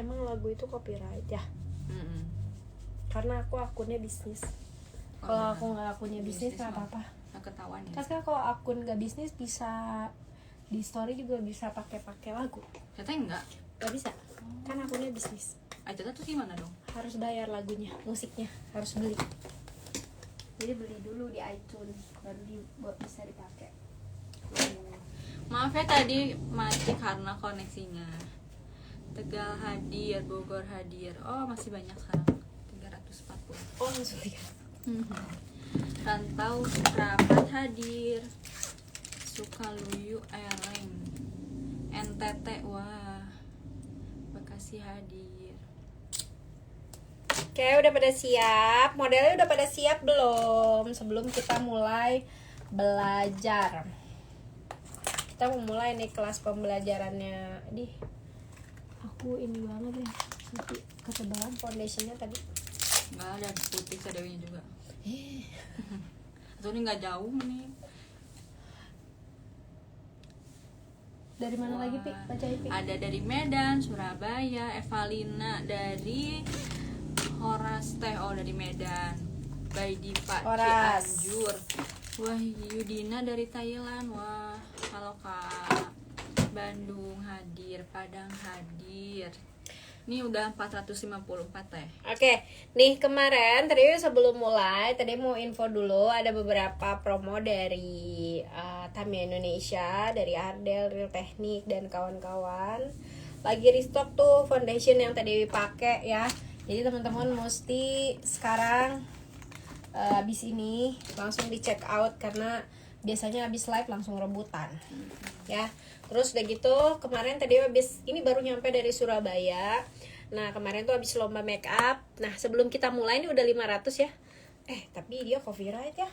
emang lagu itu copyright ya? Karena aku akunnya bisnis. Kalau aku nggak akunnya bisnis nggak apa-apa. Nggak ketahuan ya. Kan kalau akun nggak bisnis bisa di story juga bisa pakai lagu. Katanya enggak. Nggak bisa. Kan akunnya bisnis. Ternyata tuh gimana dong? Harus bayar lagunya, musiknya harus beli. Jadi beli dulu di iTunes baru bisa dipakai. Maaf ya tadi mati karena koneksinya. Tegal hadir, Bogor hadir. Oh masih banyak sekarang. 340. Oh langsung ya. Rantau rapat hadir. Sukaluyu Ereng. NTT wah. Bekasi hadir. Oke, udah pada siap? Modelnya udah pada siap belum? Sebelum kita mulai belajar. Kita mau mulai nih kelas pembelajarannya. Aku ini banget ya. Nanti ketebalan foundationnya tadi. Enggak ada putih Dewinya juga. Atau ini nggak jauh nih. Dari mana lagi, Pi? Bacain, Pi. Ada dari Medan, Surabaya, Evalina dari Horas Teh, oh dari Medan. Baidipa Cianjur. Wah, Yudina dari Thailand. Wah, halo Kak. Bandung hadir, Padang hadir. Ini udah 454 teh. Oke, nih kemarin tadi sebelum mulai tadi mau info dulu ada beberapa promo dari Tamiya Indonesia, dari Ardell, Real Technique dan kawan-kawan. Lagi restock tuh foundation yang tadi pakai ya. Jadi teman-teman mesti sekarang habis ini langsung di check out karena biasanya habis live langsung rebutan. Ya. Terus udah gitu kemarin tadi habis ini baru nyampe dari Surabaya. Nah kemarin tuh habis lomba make up. Nah sebelum kita mulai ini udah 500 ya. Tapi dia copyright ya.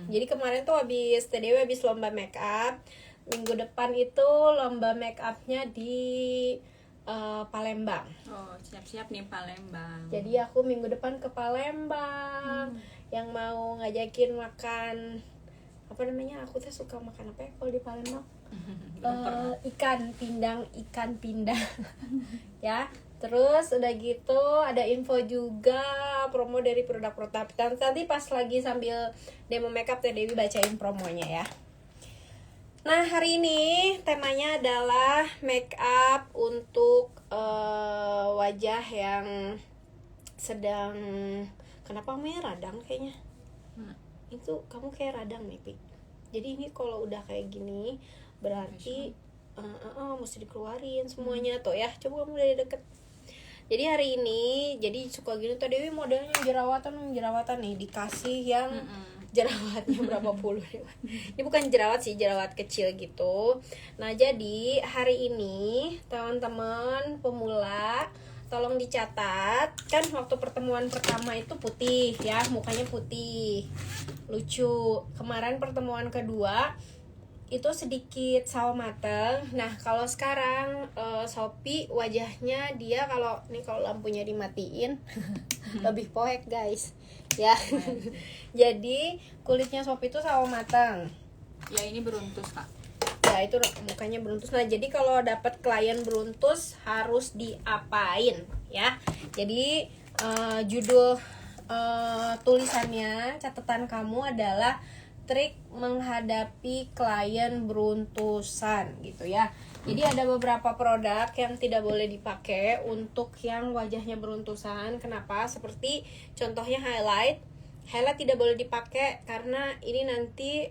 Jadi kemarin tuh tadi habis lomba make up. Minggu depan itu lomba make upnya di Palembang. Oh siap-siap nih Palembang. Jadi aku minggu depan ke Palembang. Yang mau ngajakin makan apa namanya, aku tuh suka makan apa ya kalau di Palembang? Ikan pindang ya. Terus udah gitu ada info juga promo dari produk-produk. Nanti pas lagi sambil demo makeup Teh Dewi bacain promonya ya. Nah hari ini temanya adalah makeup untuk wajah yang sedang, kenapa kamu radang kayaknya? Itu kamu kayak radang nih Pi. Jadi ini kalau udah kayak gini berarti mesti dikeluarin semuanya tuh ya. Coba kamu dari deket. Jadi hari ini jadi suka gini tuh Dewi modelnya jerawatan nih dikasih yang jerawatnya berapa puluh nih. Ini bukan jerawat sih, jerawat kecil gitu. Nah jadi hari ini teman-teman pemula tolong dicatat, kan waktu pertemuan pertama itu putih ya, mukanya putih lucu. Kemarin pertemuan kedua itu sedikit sawo mateng. Nah kalau sekarang Sophie wajahnya dia kalau lampunya dimatiin lebih poek guys ya. Jadi kulitnya Sophie itu sawo mateng Ya ini beruntus Kak. ya, itu mukanya beruntus. Nah jadi kalau dapat klien beruntus harus diapain ya. Jadi judul tulisannya, catatan kamu adalah trik menghadapi klien beruntusan gitu ya. Jadi ada beberapa produk yang tidak boleh dipakai untuk yang wajahnya beruntusan. Kenapa? Seperti contohnya highlight tidak boleh dipakai karena ini nanti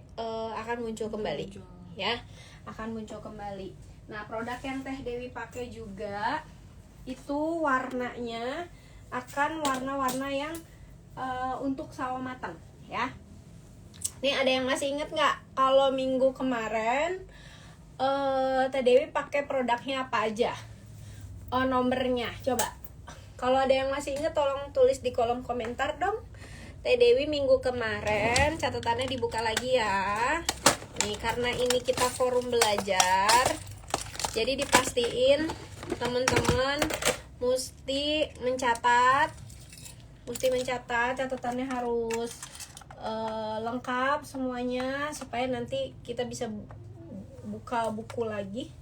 akan muncul kembali ya, akan muncul kembali. Nah produk yang Teh Dewi pakai juga itu warnanya akan warna-warna yang untuk sawo matang ya. Nih ada yang masih inget nggak kalau minggu kemarin Teh Dewi pakai produknya apa aja? Nomornya coba. Kalau ada yang masih inget tolong tulis di kolom komentar dong. Teh Dewi minggu kemarin catatannya dibuka lagi ya. Nih karena ini kita forum belajar, jadi dipastiin teman-teman mesti mencatat catatannya harus lengkap semuanya supaya nanti kita bisa buka buku lagi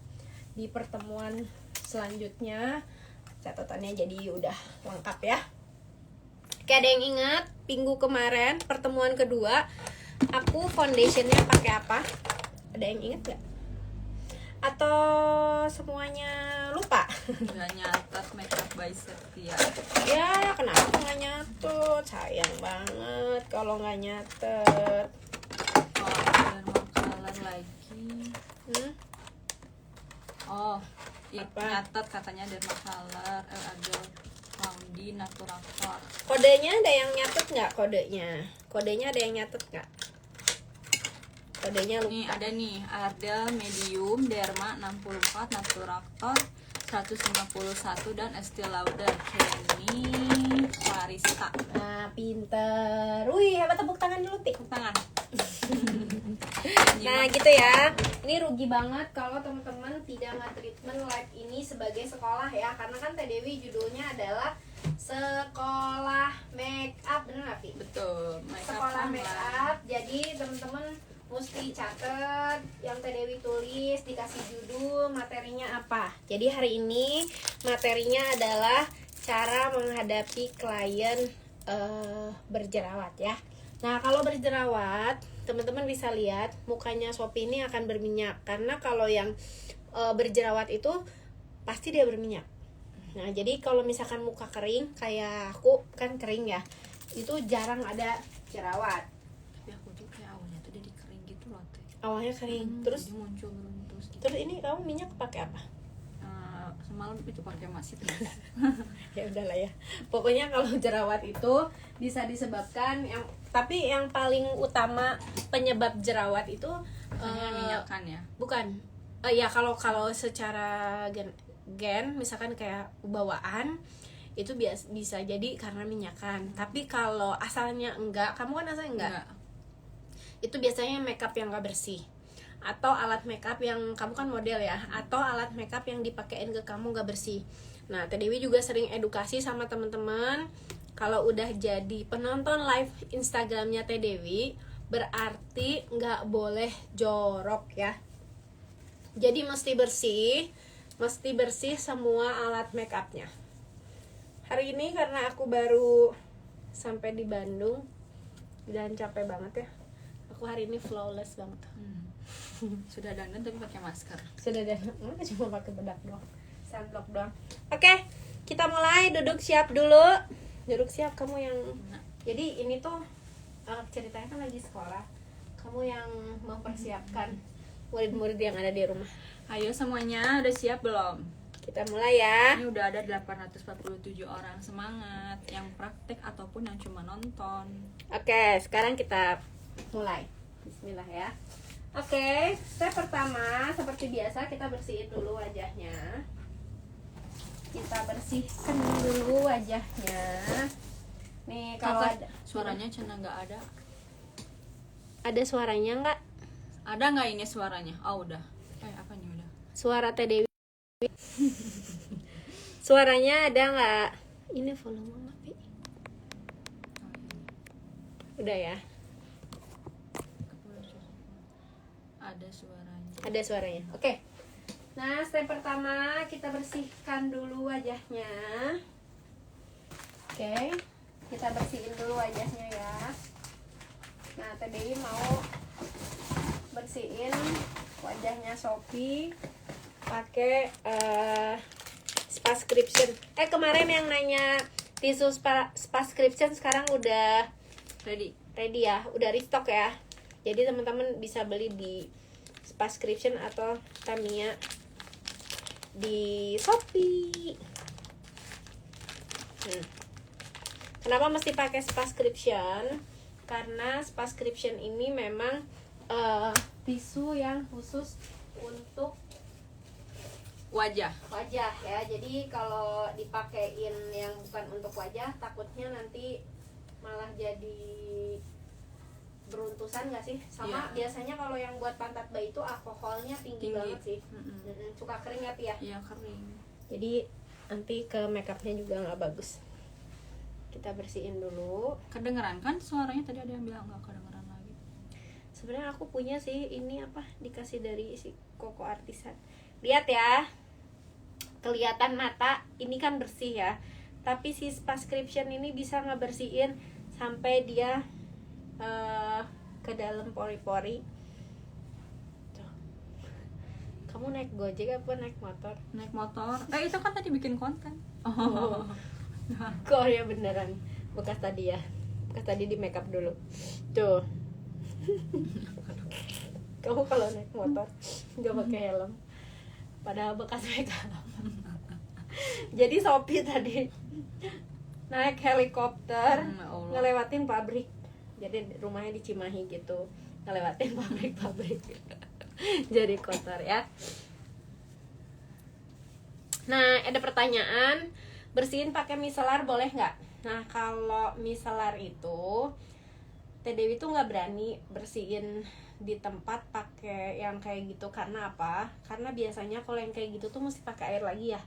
di pertemuan selanjutnya. catatannya jadi udah lengkap ya. Oke, ada yang ingat minggu kemarin pertemuan kedua aku foundationnya pakai apa? Ada yang ingat gak? Atau semuanya lupa? Nggak nyatat makeup by Setia. Ya kenapa nggak nyatet? Sayang banget kalau nggak nyatet. Oh, Derma Color lagi. Oh, Apa? nyatat katanya Derma Color, El Adel, Laundi, Naturator. Kodenya ada yang nyatet nggak? Kodenya ada yang nyatet nggak? Kodenya lupa. Nih ada nih, Ardell Medium, Derma 64, Naturator 151 dan Estee Lauder Kenny Clarista. Nah, pinter. Wih, hebat, tepuk tangan dulu, Tik. Tangan. Nah, gitu ya. Ini rugi banget kalau teman-teman tidak nge-treatment live ini sebagai sekolah ya. Karena kan Teh Dewi judulnya adalah Sekolah Make Up, bener nggak, Pi? Betul. Makeup Sekolah online. Make Up. Jadi, teman-teman mesti catet yang Teh Dewi tulis, dikasih judul, materinya apa. Jadi hari ini materinya adalah cara menghadapi klien berjerawat ya. Nah, kalau berjerawat, teman-teman bisa lihat mukanya Sophie ini akan berminyak. Karena kalau yang berjerawat itu pasti dia berminyak. Nah, jadi kalau misalkan muka kering, kayak aku kan kering ya, itu jarang ada jerawat. Tapi aku tuh kayak awalnya tuh jadi kering gitu loh Teh. Awalnya kering, terus jadi muncul terus gitu. terus ini kamu minyak pakai apa? Semalam itu pakai masih Ya udahlah ya. Pokoknya kalau jerawat itu bisa disebabkan tapi yang paling utama penyebab jerawat itu minyakan ya. bukan. Ya kalau secara gen misalkan kayak bawaan itu bisa jadi karena minyakan. Tapi kalau asalnya enggak, kamu kan asalnya enggak. Itu biasanya makeup yang enggak bersih. Atau alat makeup yang kamu kan model ya, atau alat makeup yang dipakein ke kamu gak bersih. Nah, Teh Dewi juga sering edukasi sama teman-teman, kalau udah jadi penonton live Instagramnya Teh Dewi, berarti nggak boleh jorok ya. Jadi mesti bersih semua alat makeupnya. Hari ini karena aku baru sampai di Bandung dan capek banget ya, aku hari ini flawless banget. Sudah dandan tapi pakai masker. Sudah cuma pakai bedak doang, sunblock doang. Oke, kita mulai. Duduk siap dulu. Duduk siap kamu yang. Jadi ini tuh ceritanya kan lagi sekolah. Kamu yang mempersiapkan murid-murid yang ada di rumah. Ayo semuanya udah siap belum? Kita mulai ya. Ini udah ada 847 orang. Semangat yang praktek ataupun yang cuma nonton. Oke, sekarang kita mulai. Bismillah ya. Oke, step pertama seperti biasa kita bersihin dulu wajahnya. Kita bersihkan dulu wajahnya. Nih kalau ada suaranya Cina nggak ada. Ada suaranya nggak? Ada nggak ini suaranya? Oh udah. Apanya udah? Suara Teh Dewi. Suaranya ada nggak? Ini volume apa? Udah ya. Ada suaranya. Ada suaranya. Oke. Nah, step pertama kita bersihkan dulu wajahnya. Oke. Kita bersihin dulu wajahnya ya. Nah, Teh Dewi mau bersihin wajahnya Sophie pakai Spascription. Kemarin yang nanya tisu Spascription sekarang udah Ready ya, udah restock ya. Jadi teman-teman bisa beli di Spascription atau Tamiya di Shopee. Kenapa mesti pakai Spascription? Karena Spascription ini memang tisu yang khusus untuk wajah ya. Jadi kalau dipakein yang bukan untuk wajah, takutnya nanti malah jadi beruntusan nggak sih? Sama biasanya kalau yang buat pantat bayi itu alkoholnya tinggi banget sih. Suka kering ya, Pi ya? Iya kering. Jadi nanti ke makeupnya juga nggak bagus. Kita bersihin dulu. Kedengeran kan suaranya? Tadi ada yang bilang nggak kedengeran lagi. Sebenarnya aku punya sih ini dikasih dari si Koko Artisan. Lihat ya. kelihatan mata ini kan bersih ya, tapi si Spascription ini bisa ngebersihin sampai dia ke dalam pori-pori. Tuh. Kamu naik Gojek apa naik motor? Naik motor. Itu kan tadi bikin konten. Oh. Kok ya beneran bekas tadi ya, bekas tadi di makeup dulu tuh. Kamu kalau naik motor nggak pakai helm padahal bekas makeup. Jadi Sophie tadi naik helikopter ngelewatin pabrik, jadi rumahnya di Cimahi gitu, ngelewatin pabrik jadi kotor ya. Nah, ada pertanyaan, bersihin pakai micellar boleh nggak? Nah, kalau micellar itu Teh Dewi tuh nggak berani bersihin di tempat pakai yang kayak gitu. Karena apa? Karena biasanya kalau yang kayak gitu tuh mesti pakai air lagi ya,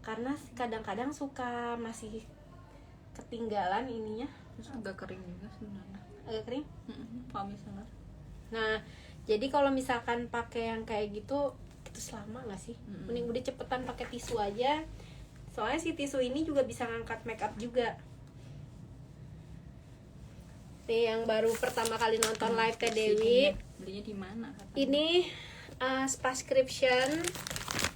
karena kadang-kadang suka masih ketinggalan ininya. Terus agak kering juga sebenarnya. Agak kering? Kalau misalnya. Nah, jadi kalau misalkan pakai yang kayak gitu, itu selama nggak sih? Mending udah cepetan pakai tisu aja. Soalnya si tisu ini juga bisa ngangkat makeup juga. Nih yang baru pertama kali nonton live Teh Dewi. Belinya di mana? Ini Spascription,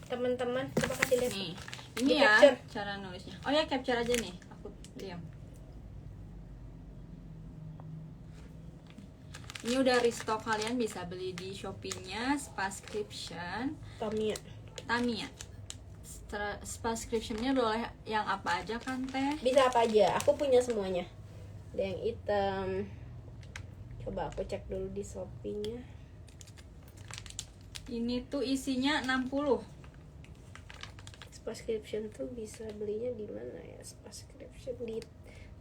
teman-teman. Coba kasih lihat. Nih, Di ini ya capture. cara nulisnya. Oh ya, capture aja nih. Aku diam. Ini udah restock, kalian bisa beli di Shopee-nya Spascription Tamiya. Spascription-nya boleh yang apa aja kan Teh? Bisa apa aja, aku punya semuanya. Ada yang hitam. Coba aku cek dulu di Shopee-nya. Ini tuh isinya 60. Spascription tuh bisa belinya di mana ya? Spascription di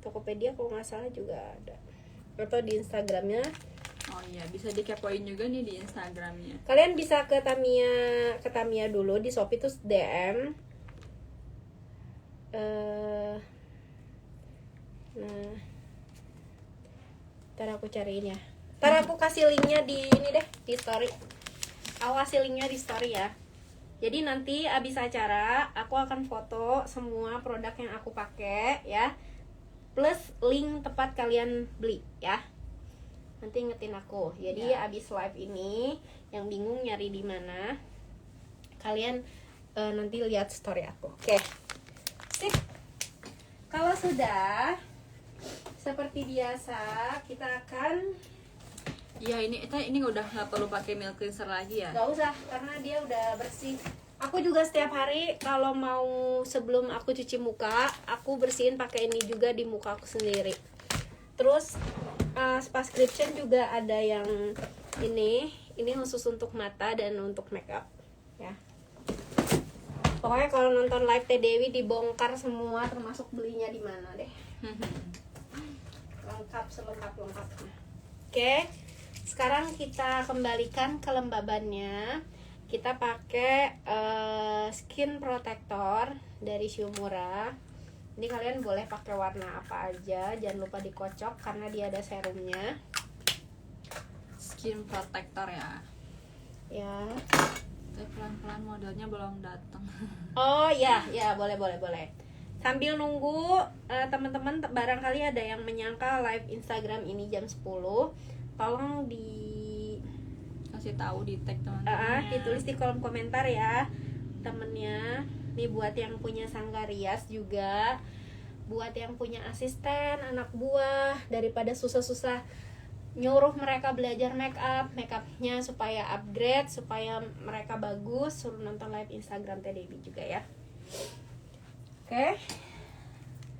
Tokopedia kalau nggak salah juga ada, atau di Instagramnya. Oh iya, bisa dikepoin juga nih di Instagramnya. Kalian bisa ke Tamiya dulu di Shopee, terus DM. Nah, ntar aku cariin ya. Ntar aku kasih linknya di ini deh, di story. Awas linknya di story ya. Jadi nanti abis acara aku akan foto semua produk yang aku pakai ya, plus link tempat kalian beli ya. Nanti ingetin aku. Jadi abis live ini yang bingung nyari di mana, kalian nanti lihat story aku. Oke. Sip. Kalau sudah seperti biasa kita akan ini udah nggak perlu pakai milk cleanser lagi ya? nggak usah, karena dia udah bersih. Aku juga setiap hari kalau mau sebelum aku cuci muka, aku bersihin pakai ini juga di muka aku sendiri. Terus Spascription juga ada yang ini khusus untuk mata dan untuk makeup ya. Pokoknya kalau nonton live Teh Dewi dibongkar semua, termasuk belinya di mana deh. Lengkap selengkap-lengkapnya. Oke. Sekarang kita kembalikan kelembabannya. Kita pakai skin protector dari Shumura. Ini kalian boleh pakai warna apa aja, jangan lupa dikocok karena dia ada serumnya. Skin protector ya. Ya. Pelan-pelan modelnya belum datang. Oh ya, boleh. Sambil nunggu teman-teman barangkali ada yang menyangka live Instagram ini jam 10. Tolong kasih tahu di tag teman-teman. Ditulis di kolom komentar ya temennya. Nih buat yang punya Sanggarias juga, buat yang punya asisten, anak buah, daripada susah-susah nyuruh mereka belajar makeupnya supaya upgrade, supaya mereka bagus, suruh nonton live Instagram Teh Dewi juga ya. Oke.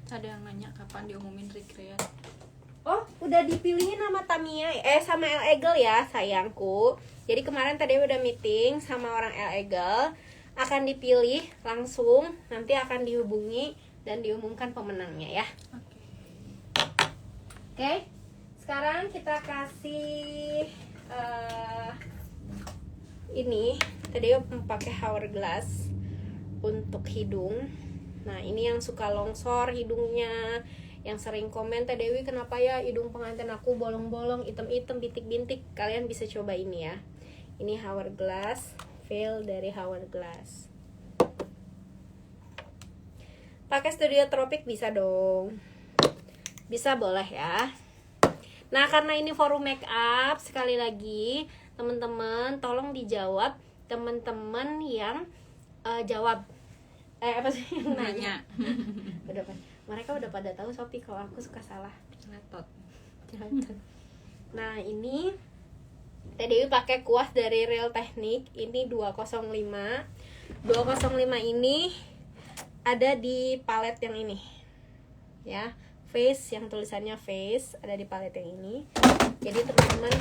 Ada yang nanya kapan diumumin recreate. Oh, udah dipilihin sama Tamiya sama El Egel ya sayangku. Jadi kemarin tadi udah meeting sama orang El Egel, akan dipilih langsung, nanti akan dihubungi dan diumumkan pemenangnya ya. Oke. Sekarang kita kasih ini tadi pakai hourglass untuk hidung. Nah, ini yang suka longsor hidungnya, yang sering komen, Teh Dewi kenapa ya hidung pengantin aku bolong-bolong, item-item, bintik-bintik. Kalian bisa coba ini ya. Ini hourglass, veil dari hourglass. pakai Studio Tropik bisa dong. Bisa boleh ya. Nah, karena ini forum make up, sekali lagi teman-teman tolong dijawab teman-teman yang jawab apa sih yang nanya. Mereka udah pada tahu Shopee kalau aku suka salah. Letot. Nah, ini Teh Dewi pakai kuas dari Real Technique, ini 205. 205 ini ada di palet yang ini. Ya, face yang tulisannya face ada di palet yang ini. Jadi teman-teman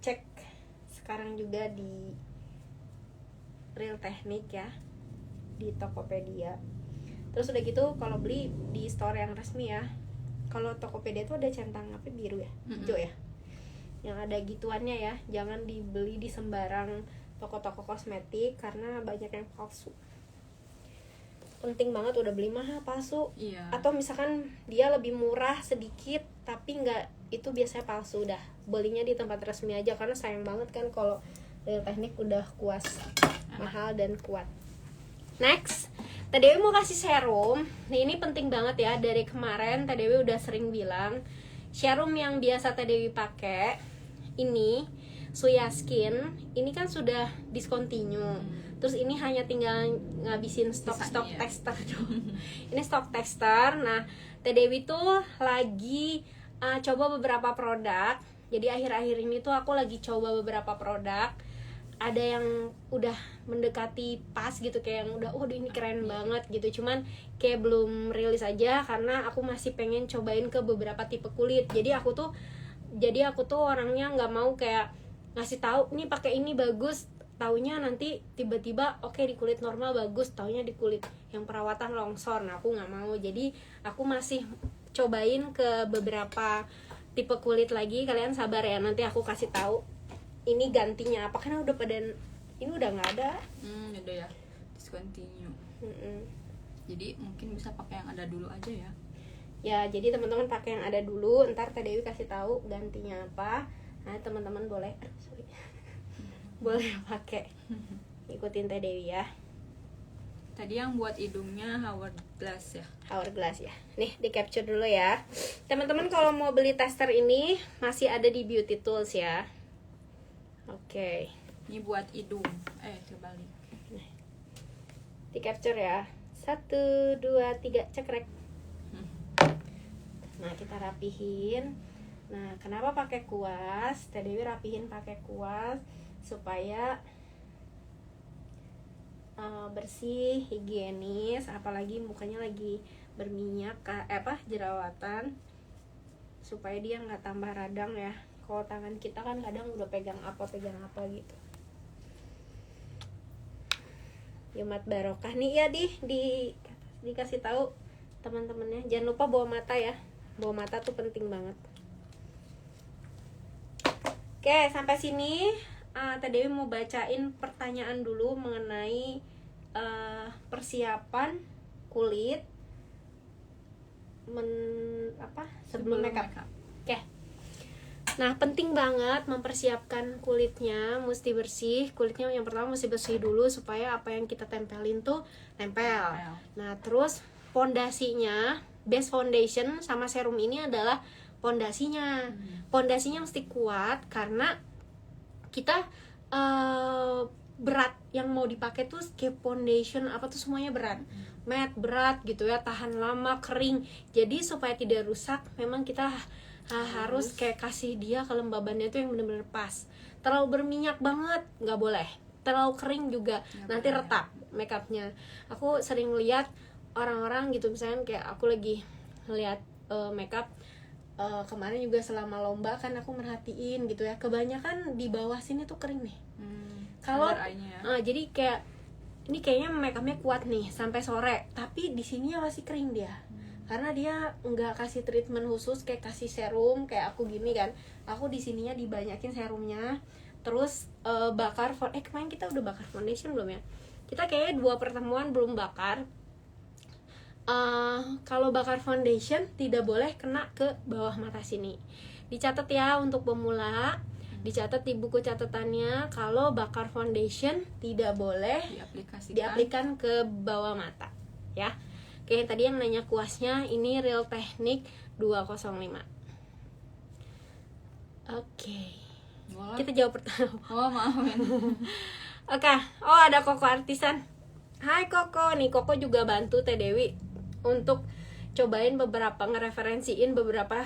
cek sekarang juga di Real Technique ya, di Tokopedia. Terus udah gitu kalau beli di store yang resmi ya. Kalau Tokopedia tuh ada centang apa biru ya, hijau ya, yang ada gituannya ya. Jangan dibeli di sembarang toko-toko kosmetik karena banyak yang palsu. Penting banget, udah beli mahal palsu. Iya. Atau misalkan dia lebih murah sedikit tapi nggak, itu biasanya palsu. Udah belinya di tempat resmi aja karena sayang banget kan kalau Real Technique udah kuas mahal dan kuat. Next, Teh Dewi mau kasih serum. Nah, ini penting banget ya. Dari kemarin Teh Dewi udah sering bilang serum yang biasa Teh Dewi pakai ini Suya Skin ini kan sudah discontinue. Terus ini hanya tinggal ngabisin stok ya. tester dong. Ini stok tester. Nah, Teh Dewi tuh lagi coba beberapa produk. Jadi akhir-akhir ini tuh aku lagi coba beberapa produk. Ada yang udah mendekati pas gitu, kayak yang udah ini keren banget gitu, cuman kayak belum rilis aja karena aku masih pengen cobain ke beberapa tipe kulit. Jadi aku tuh orangnya nggak mau kayak ngasih tahu nih pakai ini bagus, taunya nanti tiba-tiba di kulit normal bagus, taunya di kulit yang perawatan longsor. Nah, aku nggak mau. Jadi aku masih cobain ke beberapa tipe kulit lagi. Kalian sabar ya, nanti aku kasih tahu ini gantinya apa, karena udah ini udah nggak ada. Udah ya, discontinue. Jadi mungkin bisa pakai yang ada dulu aja ya. Ya, jadi teman-teman pakai yang ada dulu, ntar Teh Dewi kasih tahu gantinya apa. Nah, teman-teman boleh boleh pakai, ikutin Teh Dewi ya. Tadi yang buat hidungnya Hourglass ya. Hourglass ya. Nih, di capture dulu ya. Teman-teman kalau mau beli tester ini masih ada di Beauty Tools ya. Oke. Ini buat hidung. Kebalik. Di capture ya. 1, 2, 3, cekrek. Nah, kita rapihin. Nah, kenapa pakai kuas? Teh Dewi rapihin pakai kuas supaya bersih, higienis, apalagi mukanya lagi berminyak jerawatan, supaya dia nggak tambah radang ya. Kalau tangan kita kan kadang udah pegang apa gitu. Yumat barokah nih ya, dikasih tahu teman-temannya. Jangan lupa bawa mata ya. Bawa mata tuh penting banget. Oke, sampai sini Teh Dewi mau bacain pertanyaan dulu mengenai persiapan kulit sebelum makeup. Oke. Nah, penting banget mempersiapkan kulitnya, mesti bersih. Kulitnya yang pertama mesti bersih dulu supaya apa yang kita tempelin tuh nempel. Nah, terus pondasinya, base foundation sama serum ini adalah pondasinya. Pondasinya mesti kuat karena kita berat yang mau dipakai tuh kayak foundation semuanya berat. Matte berat gitu ya, tahan lama, kering. Jadi supaya tidak rusak memang kita harus kayak kasih dia kelembabannya itu yang benar-benar pas. Terlalu berminyak banget nggak boleh, terlalu kering juga nanti retak makeupnya. Aku sering lihat orang-orang gitu, misalnya kayak aku lagi ngeliat makeup kemarin juga selama lomba kan aku merhatiin gitu ya, kebanyakan di bawah sini tuh kering nih. Kalau jadi kayak ini kayaknya makeupnya kuat nih sampai sore, tapi di sininya masih kering dia. Karena dia nggak kasih treatment khusus kayak kasih serum kayak aku gini kan. Aku di sininya dibanyakin serumnya. Terus bakar kemarin kita udah bakar foundation belum ya? Kita kayaknya 2 pertemuan belum bakar. Kalau bakar foundation tidak boleh kena ke bawah mata sini. Dicatat ya untuk pemula. Dicatat di buku catatannya kalau bakar foundation tidak boleh diaplikasikan ke bawah mata ya. Oke, tadi yang nanya kuasnya ini Real Technique 205. Oke. Kita jawab pertama. Oh, maaf. Oke, oh ada Koko Artisan. Hai Koko, nih Koko juga bantu Teh Dewi untuk cobain beberapa, ngereferensiin beberapa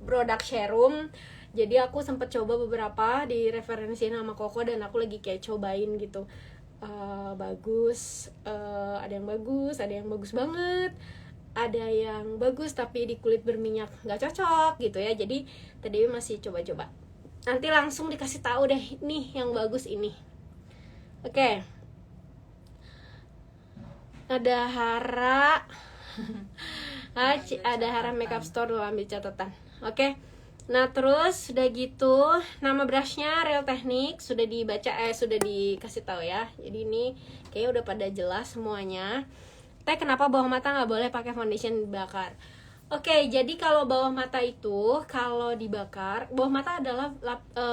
produk serum. Jadi aku sempet coba beberapa, direferensiin sama Koko dan aku lagi kayak cobain gitu. Bagus, ada yang bagus, ada yang bagus banget, ada yang bagus tapi di kulit berminyak nggak cocok gitu ya. Jadi Teh Dewi masih coba-coba. Nanti langsung dikasih tahu deh nih yang bagus ini. Oke. Ada Hara. Ada Hara Makeup Store, lo ambil catatan. Oke. Nah, terus udah gitu, nama brushnya Real Technique sudah dibaca, sudah dikasih tahu ya. Jadi ini kayaknya udah pada jelas semuanya. Teh, kenapa bawah mata nggak boleh pakai foundation dibakar? Oke, jadi kalau bawah mata itu kalau dibakar, bawah mata adalah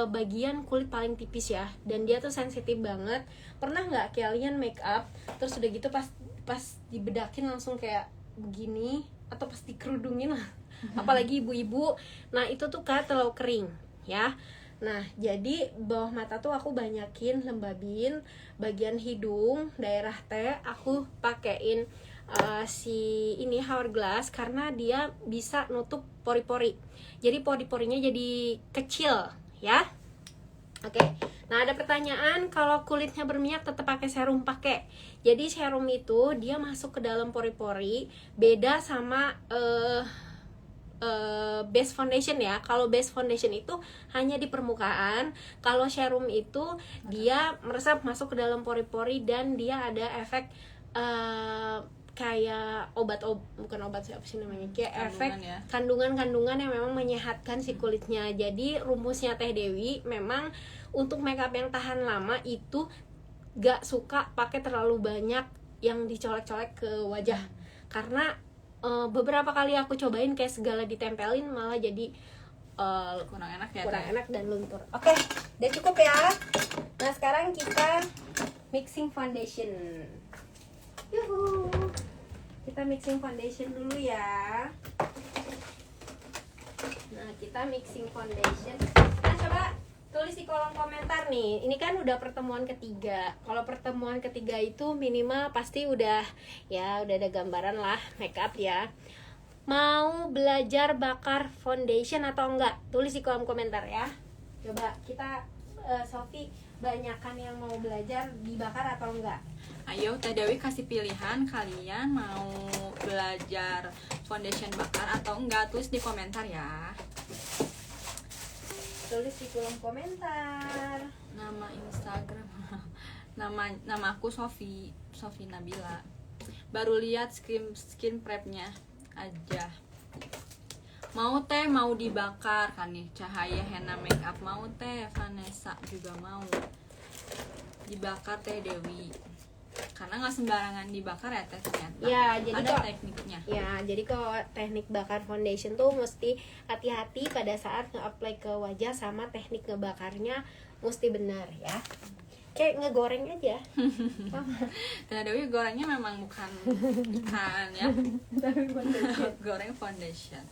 bagian kulit paling tipis ya, dan dia tuh sensitif banget. Pernah nggak kalian make up terus udah gitu pas dibedakin langsung kayak begini, atau pas dikerudungin lah, apalagi ibu-ibu, nah itu tuh kayak terlalu kering ya. Nah, jadi bawah mata tuh aku banyakin lembabin, bagian hidung, daerah T aku pakein si ini Hourglass karena dia bisa nutup pori-pori. Jadi pori-porinya jadi kecil ya. Oke. Nah, ada pertanyaan, kalau kulitnya berminyak tetap pakai serum? Pakai. Jadi serum itu dia masuk ke dalam pori-pori, beda sama base foundation ya. Kalau base foundation itu hanya di permukaan, kalau serum itu dia meresap masuk ke dalam pori-pori dan dia ada efek kayak bukan obat, apa sih namanya, kayak efek ya, kandungan-kandungan yang memang menyehatkan si kulitnya. Jadi rumusnya Teh Dewi memang untuk makeup yang tahan lama itu gak suka pakai terlalu banyak yang dicolek-colek ke wajah, karena beberapa kali aku cobain kayak segala ditempelin malah jadi kurang enak ya, kurang enak dan luntur. Oke, udah cukup ya. Nah, sekarang kita mixing foundation. Yuhu. Kita mixing foundation dulu ya. Nah, kita mixing foundation. Nah, coba tulis di kolom komentar nih. Ini kan udah pertemuan ketiga. Kalau pertemuan ketiga itu minimal pasti udah ada gambaran lah makeup ya. Mau belajar bakar foundation atau enggak? Tulis di kolom komentar ya. Coba kita Sofi, banyakan yang mau belajar dibakar atau enggak? Ayo Teh Dewi kasih pilihan, kalian mau belajar foundation bakar atau enggak, tulis di komentar ya. Tulis di kolom komentar. Nama Instagram, nama aku Sofi Nabila. Baru lihat skin prepnya aja. Mau Teh, mau dibakar kan nih, Cahaya henna makeup mau Teh, Vanessa juga mau dibakar Teh Dewi. Karena nggak sembarangan dibakar ya Teh, ternyata ya, jadi ada tekniknya. Ya, jadi kalau teknik bakar foundation tuh mesti hati-hati pada saat nge-apply ke wajah, sama teknik ngebakarnya mesti benar ya. Kayak ngegoreng aja. Teh Dewi gorengnya memang bukan ikan ya, goreng foundation.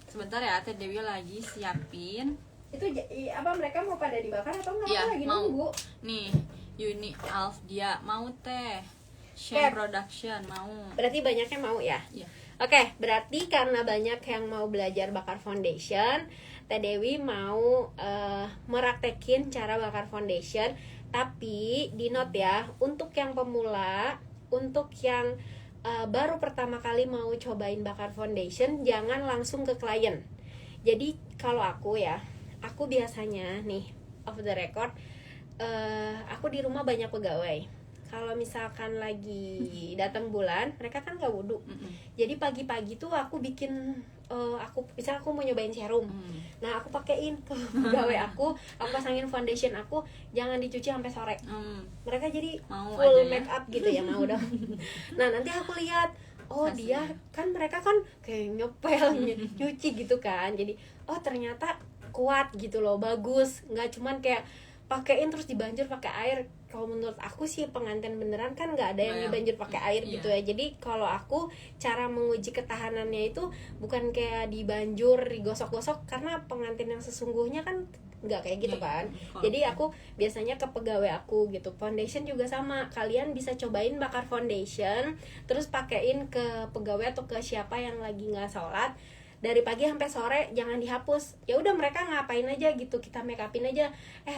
Sebentar ya, Teh Dewi lagi siapin. Itu apa, mereka mau pada dibakar atau enggak? Ya, lagi mau. nunggu. Nih, Uni Alf dia mau Teh. Share Production mau. Berarti banyaknya mau ya? Iya. Oke, berarti karena banyak yang mau belajar bakar foundation, Teh Dewi mau meraktekin cara bakar foundation. Tapi di note ya, untuk yang pemula, untuk yang baru pertama kali mau cobain bakar foundation, jangan langsung ke klien. Jadi kalau aku ya, aku biasanya nih off the record, aku di rumah banyak pegawai. Kalau misalkan lagi datang bulan, mereka kan gak wudhu. Jadi pagi-pagi tuh aku bikin, misal aku mau nyobain serum, nah aku pakein ke pegawai aku pasangin foundation aku, jangan dicuci sampai sore. Mereka jadi mau full aja, make up gitu ya, mau dong. Nah, nanti aku lihat, hasilnya. Dia kan, mereka kan kayak nyopel nyuci gitu kan, jadi ternyata kuat gitu loh, bagus, nggak cuman kayak pakein terus dibanjur pakai air. Kalau menurut aku sih pengantin beneran kan nggak ada yang dibanjur pakai air gitu ya. Jadi kalau aku cara menguji ketahanannya itu bukan kayak dibanjur digosok-gosok, karena pengantin yang sesungguhnya kan nggak kayak gitu kan. Jadi aku biasanya ke pegawai aku gitu. Foundation juga sama, kalian bisa cobain bakar foundation terus pakein ke pegawai atau ke siapa yang lagi nggak sholat, dari pagi sampai sore jangan dihapus. Ya udah mereka ngapain aja gitu, kita make upin aja.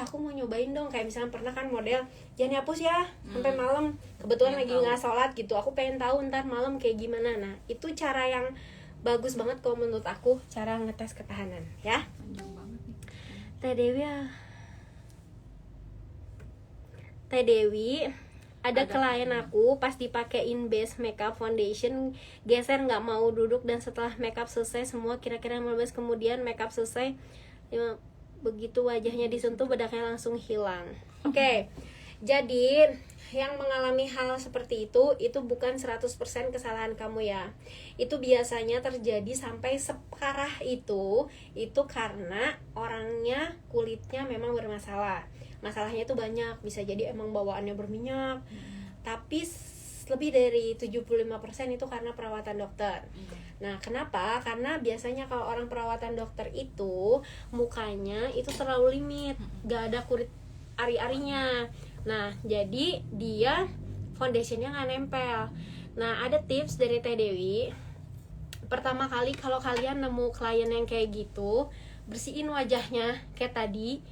Aku mau nyobain dong, kayak misalnya pernah kan model jangan dihapus ya sampai malam, kebetulan lagi nggak sholat gitu, aku pengen tahu ntar malam kayak gimana. Nah itu cara yang bagus banget kalau menurut aku, cara ngetes ketahanan ya. Panjang banget nih. Teh Dewi, ada klien aku pas dipakein base makeup foundation geser, nggak mau duduk, dan setelah makeup selesai semua kira-kira 15 kemudian makeup selesai, begitu wajahnya disentuh bedaknya langsung hilang. Oke. Jadi yang mengalami hal seperti itu bukan 100% kesalahan kamu ya. Itu biasanya terjadi sampai separah itu karena orangnya kulitnya memang bermasalah. Masalahnya itu banyak, bisa jadi emang bawaannya berminyak, tapi lebih dari 75% itu karena perawatan dokter. Nah kenapa? Karena biasanya kalau orang perawatan dokter itu mukanya itu terlalu limit, gak ada kulit ari-arinya. Nah jadi dia foundationnya gak nempel. Nah ada tips dari Teh Dewi. Pertama kali kalau kalian nemu klien yang kayak gitu, bersihin wajahnya kayak tadi,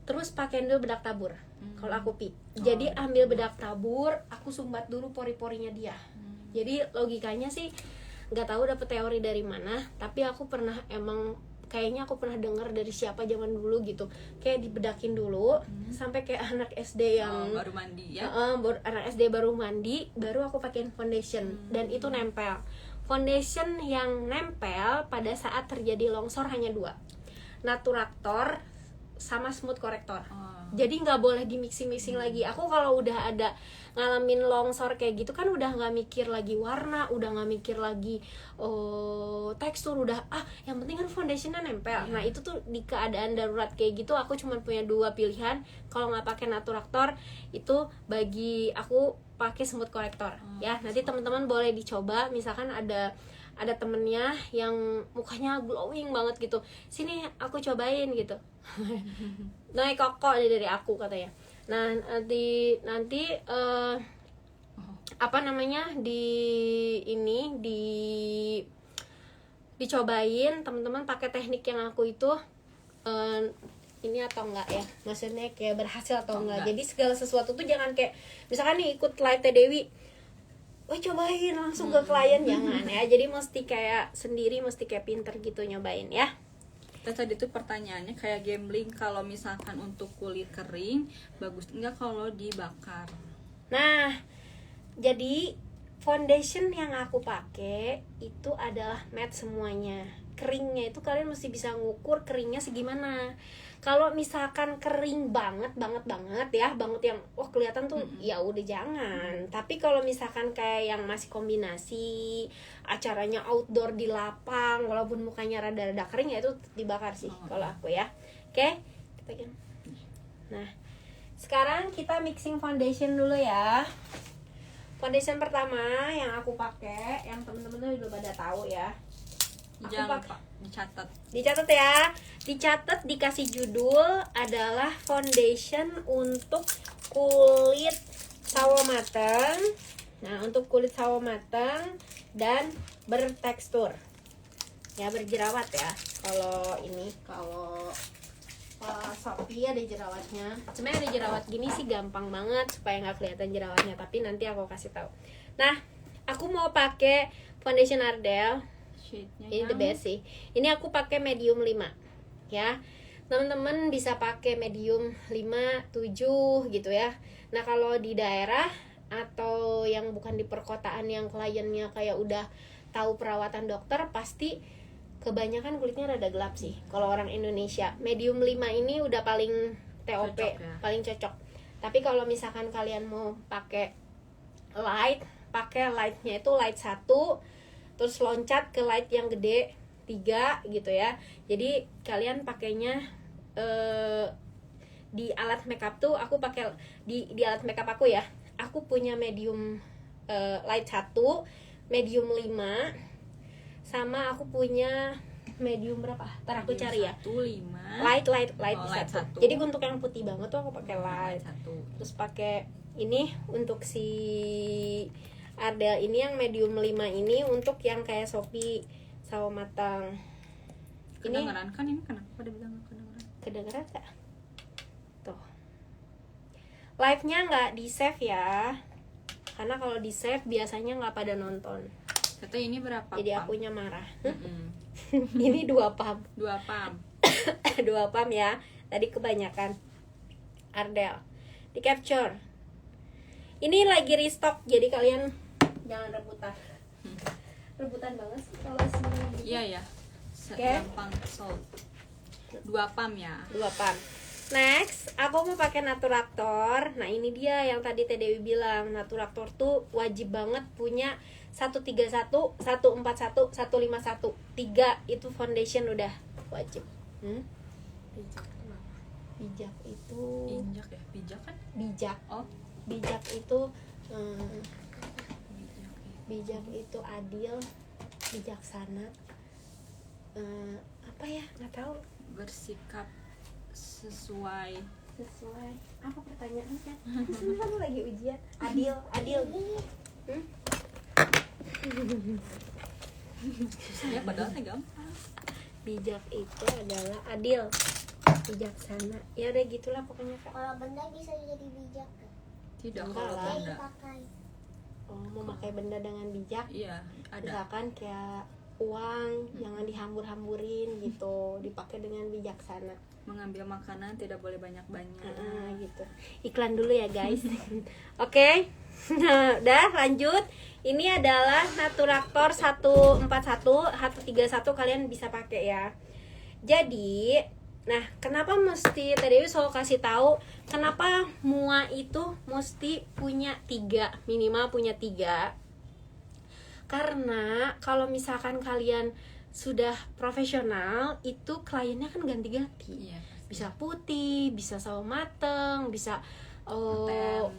terus pakein dulu bedak tabur. Kalau aku jadi ambil bedak tabur, aku sumbat dulu pori-porinya dia. Jadi logikanya sih nggak tahu dapet teori dari mana, tapi aku pernah kayaknya aku pernah dengar dari siapa zaman dulu gitu, kayak dibedakin dulu sampai kayak anak SD yang baru mandi ya. Anak SD baru mandi, baru aku pakein foundation dan itu nempel. Foundation yang nempel pada saat terjadi longsor hanya 2, Naturator sama smooth corrector. Jadi nggak boleh di mixing lagi. Aku kalau udah ada ngalamin longsor kayak gitu kan udah nggak mikir lagi warna, udah nggak mikir lagi tekstur, udah yang penting kan foundationnya nempel. Nah itu tuh di keadaan darurat kayak gitu aku cuma punya 2 pilihan. Kalau nggak pakai Naturator, itu bagi aku pakai smooth corrector. Ya nanti teman-teman boleh dicoba. Misalkan ada temennya yang mukanya glowing banget gitu, sini aku cobain gitu. Naik koko dari aku katanya. Nah nanti dicobain teman-teman pakai teknik yang aku itu ini atau enggak ya, maksudnya kayak berhasil atau enggak. Jadi segala sesuatu tuh jangan kayak misalkan nih ikut live Teh Dewi, cobain langsung ke klien, jangan ya. Jadi mesti kayak sendiri, mesti kayak pinter gitu nyobain ya. Tadi tuh pertanyaannya kayak gambling, kalau misalkan untuk kulit kering bagus enggak kalau dibakar? Nah jadi foundation yang aku pakai itu adalah matte semuanya. Keringnya itu kalian mesti bisa ngukur keringnya segimana. Kalau misalkan kering banget ya, banget yang kelihatan tuh ya udah jangan. Tapi kalau misalkan kayak yang masih kombinasi, acaranya outdoor di lapang, walaupun mukanya rada-rada kering ya itu dibakar sih kalau aku ya. Oke? Nah, sekarang kita mixing foundation dulu ya. Foundation pertama yang aku pakai, yang temen-temen udah pada tahu ya. Jangan lupa dicatat ya. Dicatat, dikasih judul adalah foundation untuk kulit sawo mateng. Nah, untuk kulit sawo mateng dan bertekstur. Ya, berjerawat ya. Kalau Shopee ada jerawatnya. Sebenarnya ada jerawat gini sih gampang banget supaya nggak kelihatan jerawatnya, tapi nanti aku kasih tahu. Nah, aku mau pakai foundation Ardell. Ini the best sih. Ini aku pakai medium 5 ya. Teman-teman bisa pakai medium 5, 7 gitu ya. Nah, kalau di daerah atau yang bukan di perkotaan yang kliennya kayak udah tahu perawatan dokter, pasti kebanyakan kulitnya rada gelap sih. Kalau orang Indonesia, medium 5 ini udah paling TOP, paling cocok. Tapi kalau misalkan kalian mau pakai light, pakai lightnya itu light 1, terus loncat ke light yang gede 3 3 gitu ya. Jadi kalian pakainya di alat makeup tuh aku pakai di alat makeup aku ya. Aku punya medium light 1, medium 5, sama aku punya medium berapa? Ntar aku cari ya. 1, 5. Light Oh, light 1. 1. Jadi untuk yang putih banget tuh aku pakai light. 1. Terus pakai ini untuk si Ardell ini yang medium 5 ini untuk yang kayak Sophie sawo matang. Ini Kedengeran kan ini kenapa pada bilang nggak kedengeran? kedengeran gak? Tuh. Live-nya nggak di save ya. Karena kalau di save biasanya nggak pada nonton. Kata ini berapa? Jadi pam? akunya marah. Mm-mm. Ini 2 pam. 2 pam. 2 pam ya. Tadi kebanyakan. Ardell. Di capture. Ini lagi restock, jadi kalian jangan rebutan. Rebutan banget sih kalau sini. Iya ya. Oke. Gampang sold. 2 pam ya. 2 pam. Next, aku mau pakai Naturator. Nah, ini dia yang tadi Teh Dewi bilang, Naturator tuh wajib banget punya 131, 141, 151. 3 itu foundation udah wajib. Bijak kenapa? Bijak itu Injak ya, bijak kan? bijak. Oh, Bijak itu bijak. bijak itu adil, bijaksana. Apa ya? Nggak tahu. Bersikap sesuai. Apa pertanyaannya? Kan kamu lagi ujian. Adil. Susah ya, padahal teh gampang. Bijak itu adalah adil, bijaksana. Ya udah gitulah pokoknya Kak. Kalau benda bisa jadi bijak kan? Tidak Enggak kalau lah. Kayak benda. dipakai. Oh, mau pakai benda dengan bijak. Iya, ada. Misalkan kayak uang jangan dihambur-hamburin gitu, dipakai dengan bijaksana. Mengambil makanan tidak boleh banyak-banyak. Gitu. Iklan dulu ya guys. Oke. Nah, udah lanjut. Ini adalah Naturator 141, 131 kalian bisa pakai ya. Jadi, nah, kenapa mesti Teh Dewi selalu kasih tahu kenapa MUA itu mesti punya 3, minimal punya 3. Karena kalau misalkan kalian sudah profesional, itu kliennya kan ganti-ganti. Iya, pasti. Bisa putih, bisa sawo mateng, bisa Maten.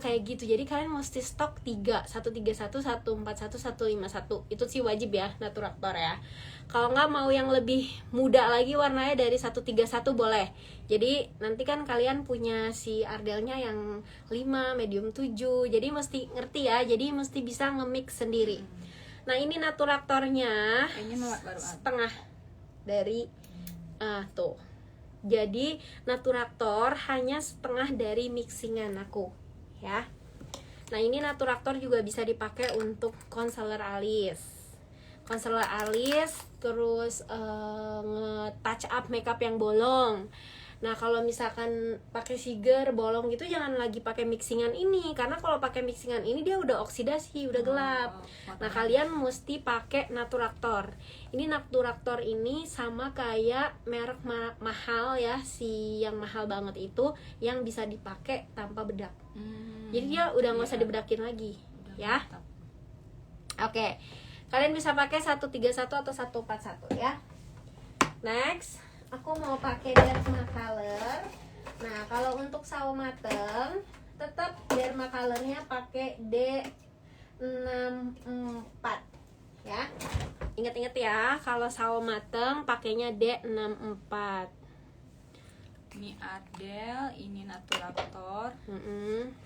kayak gitu. Jadi kalian mesti stok 3, 131, 141, 151. Itu sih wajib ya, Naturator ya. Kalau nggak mau yang lebih muda lagi warnanya dari 131 boleh. Jadi nanti kan kalian punya si Ardellnya yang 5, medium 7. Jadi mesti ngerti ya. Jadi mesti bisa nge-mix sendiri. Nah, ini Naturatornya Kayaknya baru ada. setengah dari tuh. Jadi Naturator hanya setengah dari mixingan aku ya. Nah, ini Naturator juga bisa dipakai untuk concealer alis, terus nge-touch up makeup yang bolong. Nah, kalau misalkan pakai Siger bolong gitu jangan lagi pakai mixingan ini, karena kalau pakai mixingan ini dia udah oksidasi, udah gelap. Nah, kalian mesti pakai Naturator. Ini Naturator ini sama kayak merek mahal ya, si yang mahal banget itu yang bisa dipakai tanpa bedak. Jadi dia udah nggak usah dibedakin lagi, Udah ya. mantap. Oke. Kalian bisa pakai 131 atau 141 ya. Next, aku mau pakai Dermacolor. Nah, kalau untuk sawo mateng, tetap Dermacolornya pakai D64 ya. Ingat-ingat ya, kalau sawo mateng pakainya D64. Ini Ardell, ini Naturator.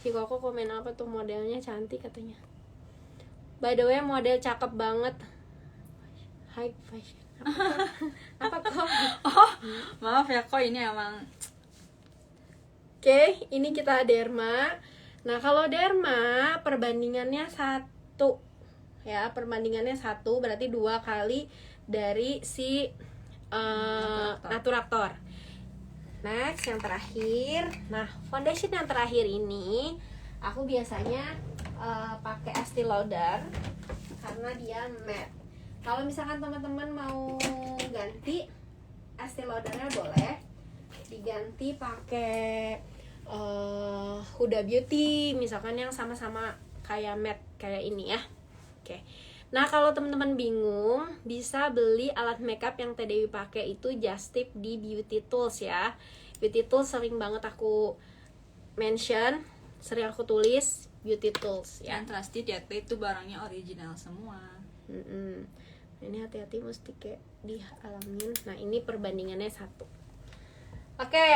Si Koko komen apa tuh, modelnya cantik katanya. By the way, model cakep banget. High fashion. Apa kok? Oh, maaf ya kok ini emang Oke, ini kita Derma. Nah, kalau Derma perbandingannya 1 ya, perbandingannya 1 berarti 2 kali dari si Naturator. Next, yang terakhir. Nah, foundation yang terakhir ini aku biasanya pakai Estee Lauder karena dia matte. Kalau misalkan teman-teman mau ganti Estee Laudernya boleh diganti pakai Huda Beauty, misalkan yang sama-sama kayak matte kayak ini ya. Oke. Nah, kalau teman-teman bingung, bisa beli alat makeup yang Teh Dewi pakai itu Just Tip di Beauty Tools ya. Beauty Tools sering banget aku mention, sering aku tulis Beauty Tools ya. Yang trusted ya teh, itu barangnya original semua. Ini hati-hati mesti kayak dialamin. Nah, ini perbandingannya 1. Oke.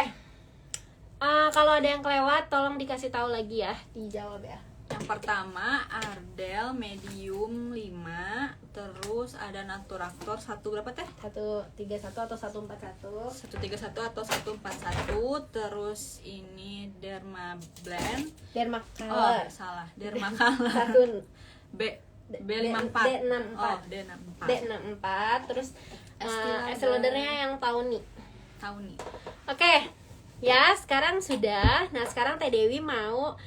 Kalau ada yang kelewat tolong dikasih tahu lagi ya, dijawab ya. Yang pertama Ardell medium 5, terus ada Naturactor 1 berapa teh? 131 atau 141. 131 atau 141, terus ini Derma Blend. Derma Oh, Color. salah. Derma Color. Satu B54. D64. Oh, D64. D64 terus Estee Laudernya yang tahun nih. Tahu nih. Oke. Ya, sekarang sudah. Nah, sekarang Teh Dewi mau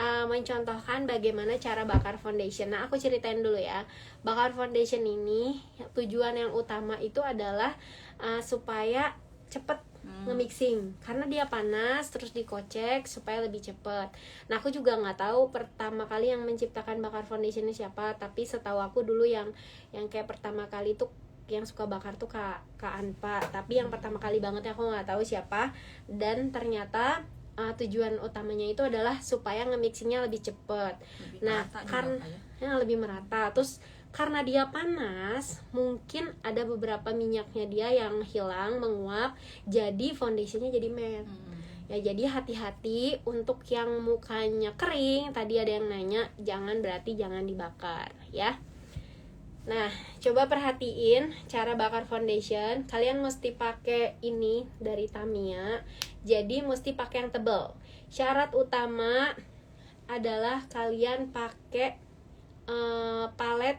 mencontohkan bagaimana cara bakar foundation. Nah, aku ceritain dulu ya. Bakar foundation ini tujuan yang utama itu adalah supaya cepet nge-mixing, karena dia panas terus dikocek supaya lebih cepet. Nah, aku juga nggak tahu pertama kali yang menciptakan bakar foundation ini siapa, tapi setahu aku dulu yang kayak pertama kali tuh yang suka bakar tuh Kak Anpa, tapi yang pertama kali banget aku nggak tahu siapa. Dan ternyata tujuan utamanya itu adalah supaya nge-mixingnya lebih cepet. Nah, karena lebih merata. Terus karena dia panas, mungkin ada beberapa minyaknya dia yang hilang, menguap, jadi foundationnya jadi matte. Ya, jadi hati-hati untuk yang mukanya kering. Tadi ada yang nanya, berarti jangan dibakar ya. Nah, coba perhatiin cara bakar foundation. Kalian mesti pakai ini dari Tamiya. Jadi mesti pakai yang tebal. Syarat utama adalah kalian pakai palet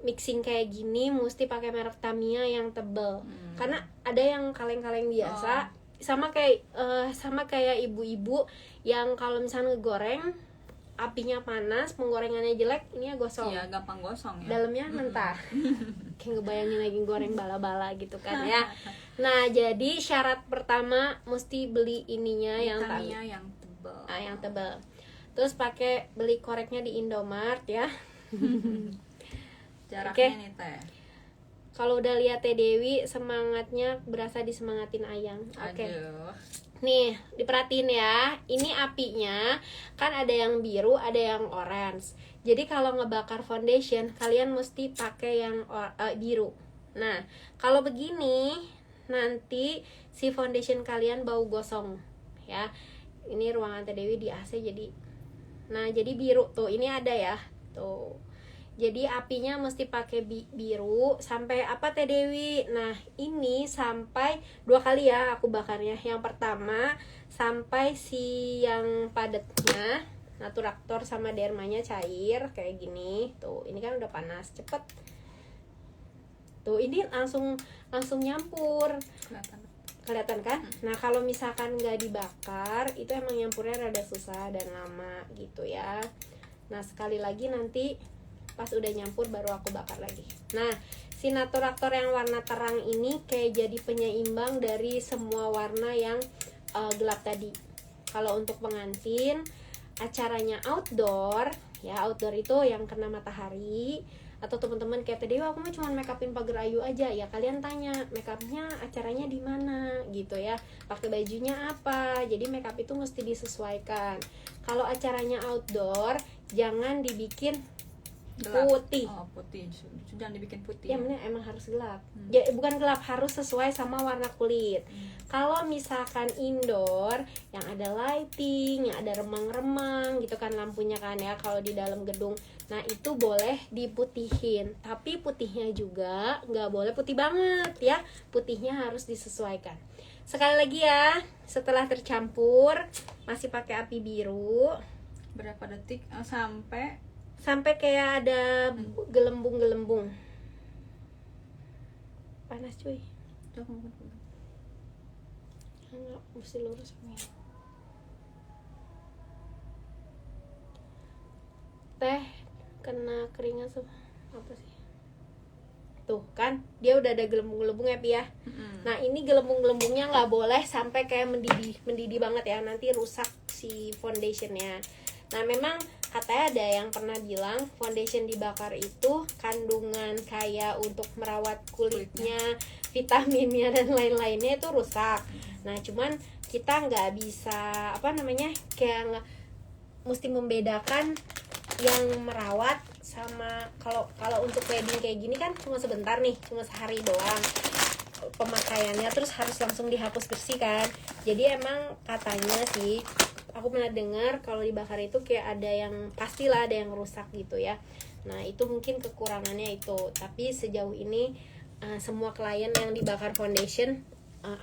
mixing kayak gini, mesti pakai merek Tamiya yang tebal. Karena ada yang kaleng-kaleng biasa, sama kayak ibu-ibu yang kalau misalnya ngegoreng, apinya panas, penggorengannya jelek, ini ya gosong. Iya, gampang gosong ya. Dalamnya mentah. Kayak ngebayangin lagi goreng bala-bala gitu kan ya. Nah, jadi syarat pertama mesti beli ininya yang Tamiya yang tebal. yang tebal. Terus beli koreknya di Indomart ya. Jaraknya nih teh. Kalau udah lihat Teh Dewi, semangatnya berasa disemangatin Ayang. Oke. Aduh. Nih, diperhatiin ya. Ini apinya kan ada yang biru, ada yang orange. Jadi kalau ngebakar foundation, kalian mesti pakai yang biru. Nah, kalau begini nanti si foundation kalian bau gosong ya. Ini ruangan Teh Dewi di AC jadi. Nah, jadi biru tuh. Ini ada ya. Tuh. Jadi apinya mesti pakai biru sampai apa Teh Dewi? Nah, ini sampai 2 kali ya aku bakarnya. Yang pertama sampai si yang padatnya, Naturactor sama dermanya cair kayak gini. Tuh, ini kan udah panas, cepet. Tuh, ini langsung nyampur. Kelihatan kan? Nah, kalau misalkan nggak dibakar, itu emang nyampurnya rada susah dan lama gitu ya. Nah, sekali lagi nanti pas udah nyampur baru aku bakar lagi. Nah, si Naturactor yang warna terang ini kayak jadi penyeimbang dari semua warna yang gelap tadi. Kalau untuk pengantin, acaranya outdoor, ya outdoor itu yang kena matahari, atau teman-teman kayak tadi, aku mah cuma make upin pagar ayu aja, ya kalian tanya make upnya acaranya di mana gitu ya, pakai bajunya apa. Jadi make up itu mesti disesuaikan. Kalau acaranya outdoor, jangan dibikin Gelap. putih. Oh, putih. Jangan dibikin putih. Ya bener, emang harus gelap. Ya, bukan gelap, harus sesuai sama warna kulit. Kalau misalkan indoor yang ada lighting, yang ada remang-remang gitu kan lampunya kan ya, kalau di dalam gedung, nah itu boleh diputihin. Tapi putihnya juga nggak boleh putih banget ya. Putihnya harus disesuaikan. Sekali lagi ya, setelah tercampur masih pakai api biru. Berapa detik Sampai kayak ada gelembung-gelembung. Panas cuy. Enggak, mesti lurus. Teh kena keringat apa sih? Tuh kan, dia udah ada gelembung-gelembung ya Pi ya. Nah, ini gelembung-gelembungnya nggak boleh sampai kayak mendidih banget ya, nanti rusak si foundationnya. Nah, memang katanya ada yang pernah bilang foundation dibakar itu kandungan kayak untuk merawat kulitnya, vitaminnya dan lain-lainnya itu rusak. Nah cuman kita nggak bisa kayak mesti membedakan yang merawat sama kalau untuk wedding kayak gini kan cuma sebentar nih, cuma sehari doang pemakaiannya, terus harus langsung dihapus bersih kan. Jadi emang katanya sih aku pernah dengar kalau dibakar itu kayak ada yang pastilah ada yang rusak gitu ya. Nah itu mungkin kekurangannya itu, tapi sejauh ini semua klien yang dibakar foundation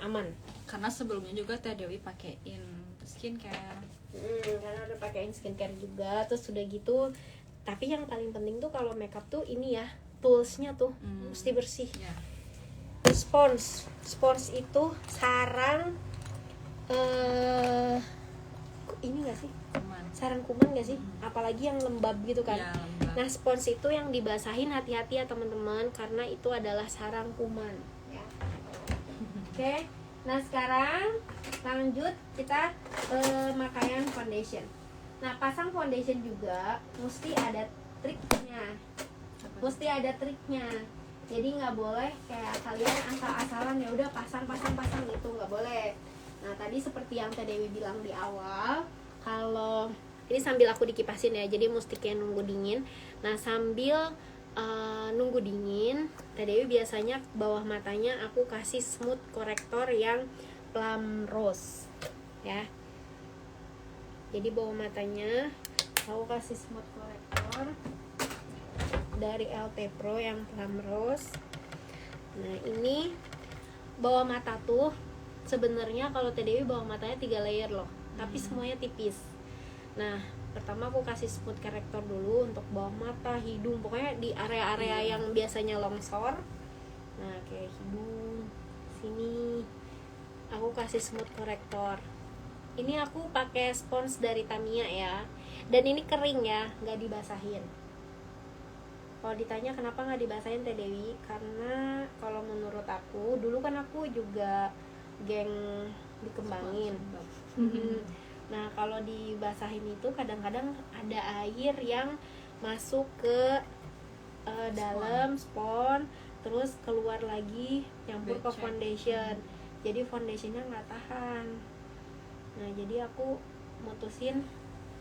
aman. Karena sebelumnya juga Teh Dewi pakein skincare. Karena udah pakein skincare juga, terus udah gitu. Tapi yang paling penting tuh kalau makeup tuh ini ya, toolsnya tuh mesti bersih. Ya. Spons itu sarang ini gak sih? Sarang kuman gak sih? Apalagi yang lembab gitu kan. Ya, lembab. Nah spons itu yang dibasahin hati-hati ya teman-teman, karena itu adalah sarang kuman ya. Oke. Nah sekarang lanjut kita pemakaian foundation. Nah pasang foundation juga mesti ada triknya. Jadi nggak boleh kayak kalian asal-asalan ya udah pasang gitu, nggak boleh. Nah tadi seperti yang Teh Dewi bilang di awal, kalau ini sambil aku dikipasin ya, jadi mesti kayak nunggu dingin. Nah sambil nunggu dingin, Teh Dewi biasanya bawah matanya aku kasih smooth corrector yang plum rose ya. Jadi bawah matanya aku kasih smooth corrector dari LT Pro yang plum rose. Nah ini bawah mata tuh sebenarnya kalau Teh Dewi bawah matanya 3 layer loh, tapi semuanya tipis. Nah pertama aku kasih smooth corrector dulu untuk bawah mata, hidung, pokoknya di area-area yang biasanya longsor. Nah kayak hidung sini aku kasih smooth corrector. Ini aku pakai spons dari Tamiya ya, dan ini kering ya, nggak dibasahin. Kalau ditanya kenapa nggak dibasahin Teh Dewi, karena kalau menurut aku, dulu kan aku juga geng dikembangin. Nah kalau dibasahin itu kadang-kadang ada air yang masuk ke dalam spons, terus keluar lagi nyampur ke foundation. Jadi foundationnya nggak tahan. Nah jadi aku mutusin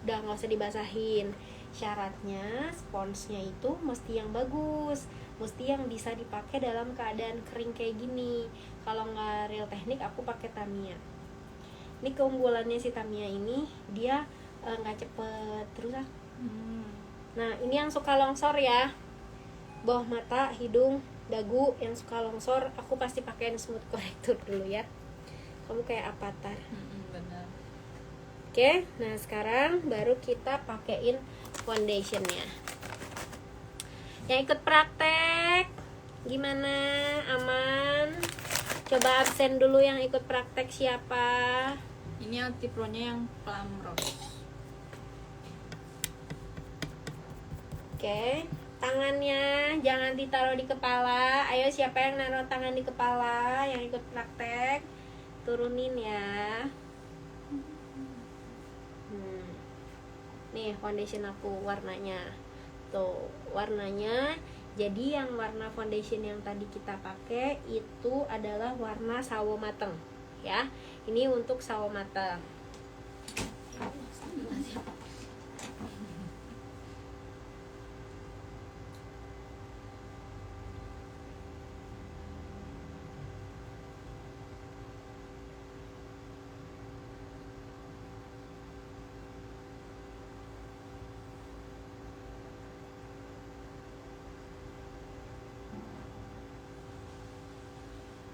udah nggak usah dibasahin. Syaratnya sponsnya itu mesti yang bagus, mesti yang bisa dipakai dalam keadaan kering kayak gini. Kalau nggak Real Technique aku pakai Tamiya. Ini keunggulannya si Tamiya ini, dia nggak cepet rusak. Nah ini yang suka longsor ya, bawah mata, hidung, dagu yang suka longsor, aku pasti pakein smooth corrector dulu ya. Kamu kayak avatar. Benar. Oke, nah sekarang baru kita pakein foundationnya. Yang ikut praktek gimana? Aman? Coba absen dulu yang ikut praktek siapa? Ini LT Pro-nya yang plum rose. Oke, tangannya jangan ditaruh di kepala. Ayo siapa yang naruh tangan di kepala yang ikut praktek? Turunin ya. Nih foundation aku warnanya. Tuh, warnanya. Jadi yang warna foundation yang tadi kita pakai itu adalah warna sawo mateng ya. Ini untuk sawo mateng.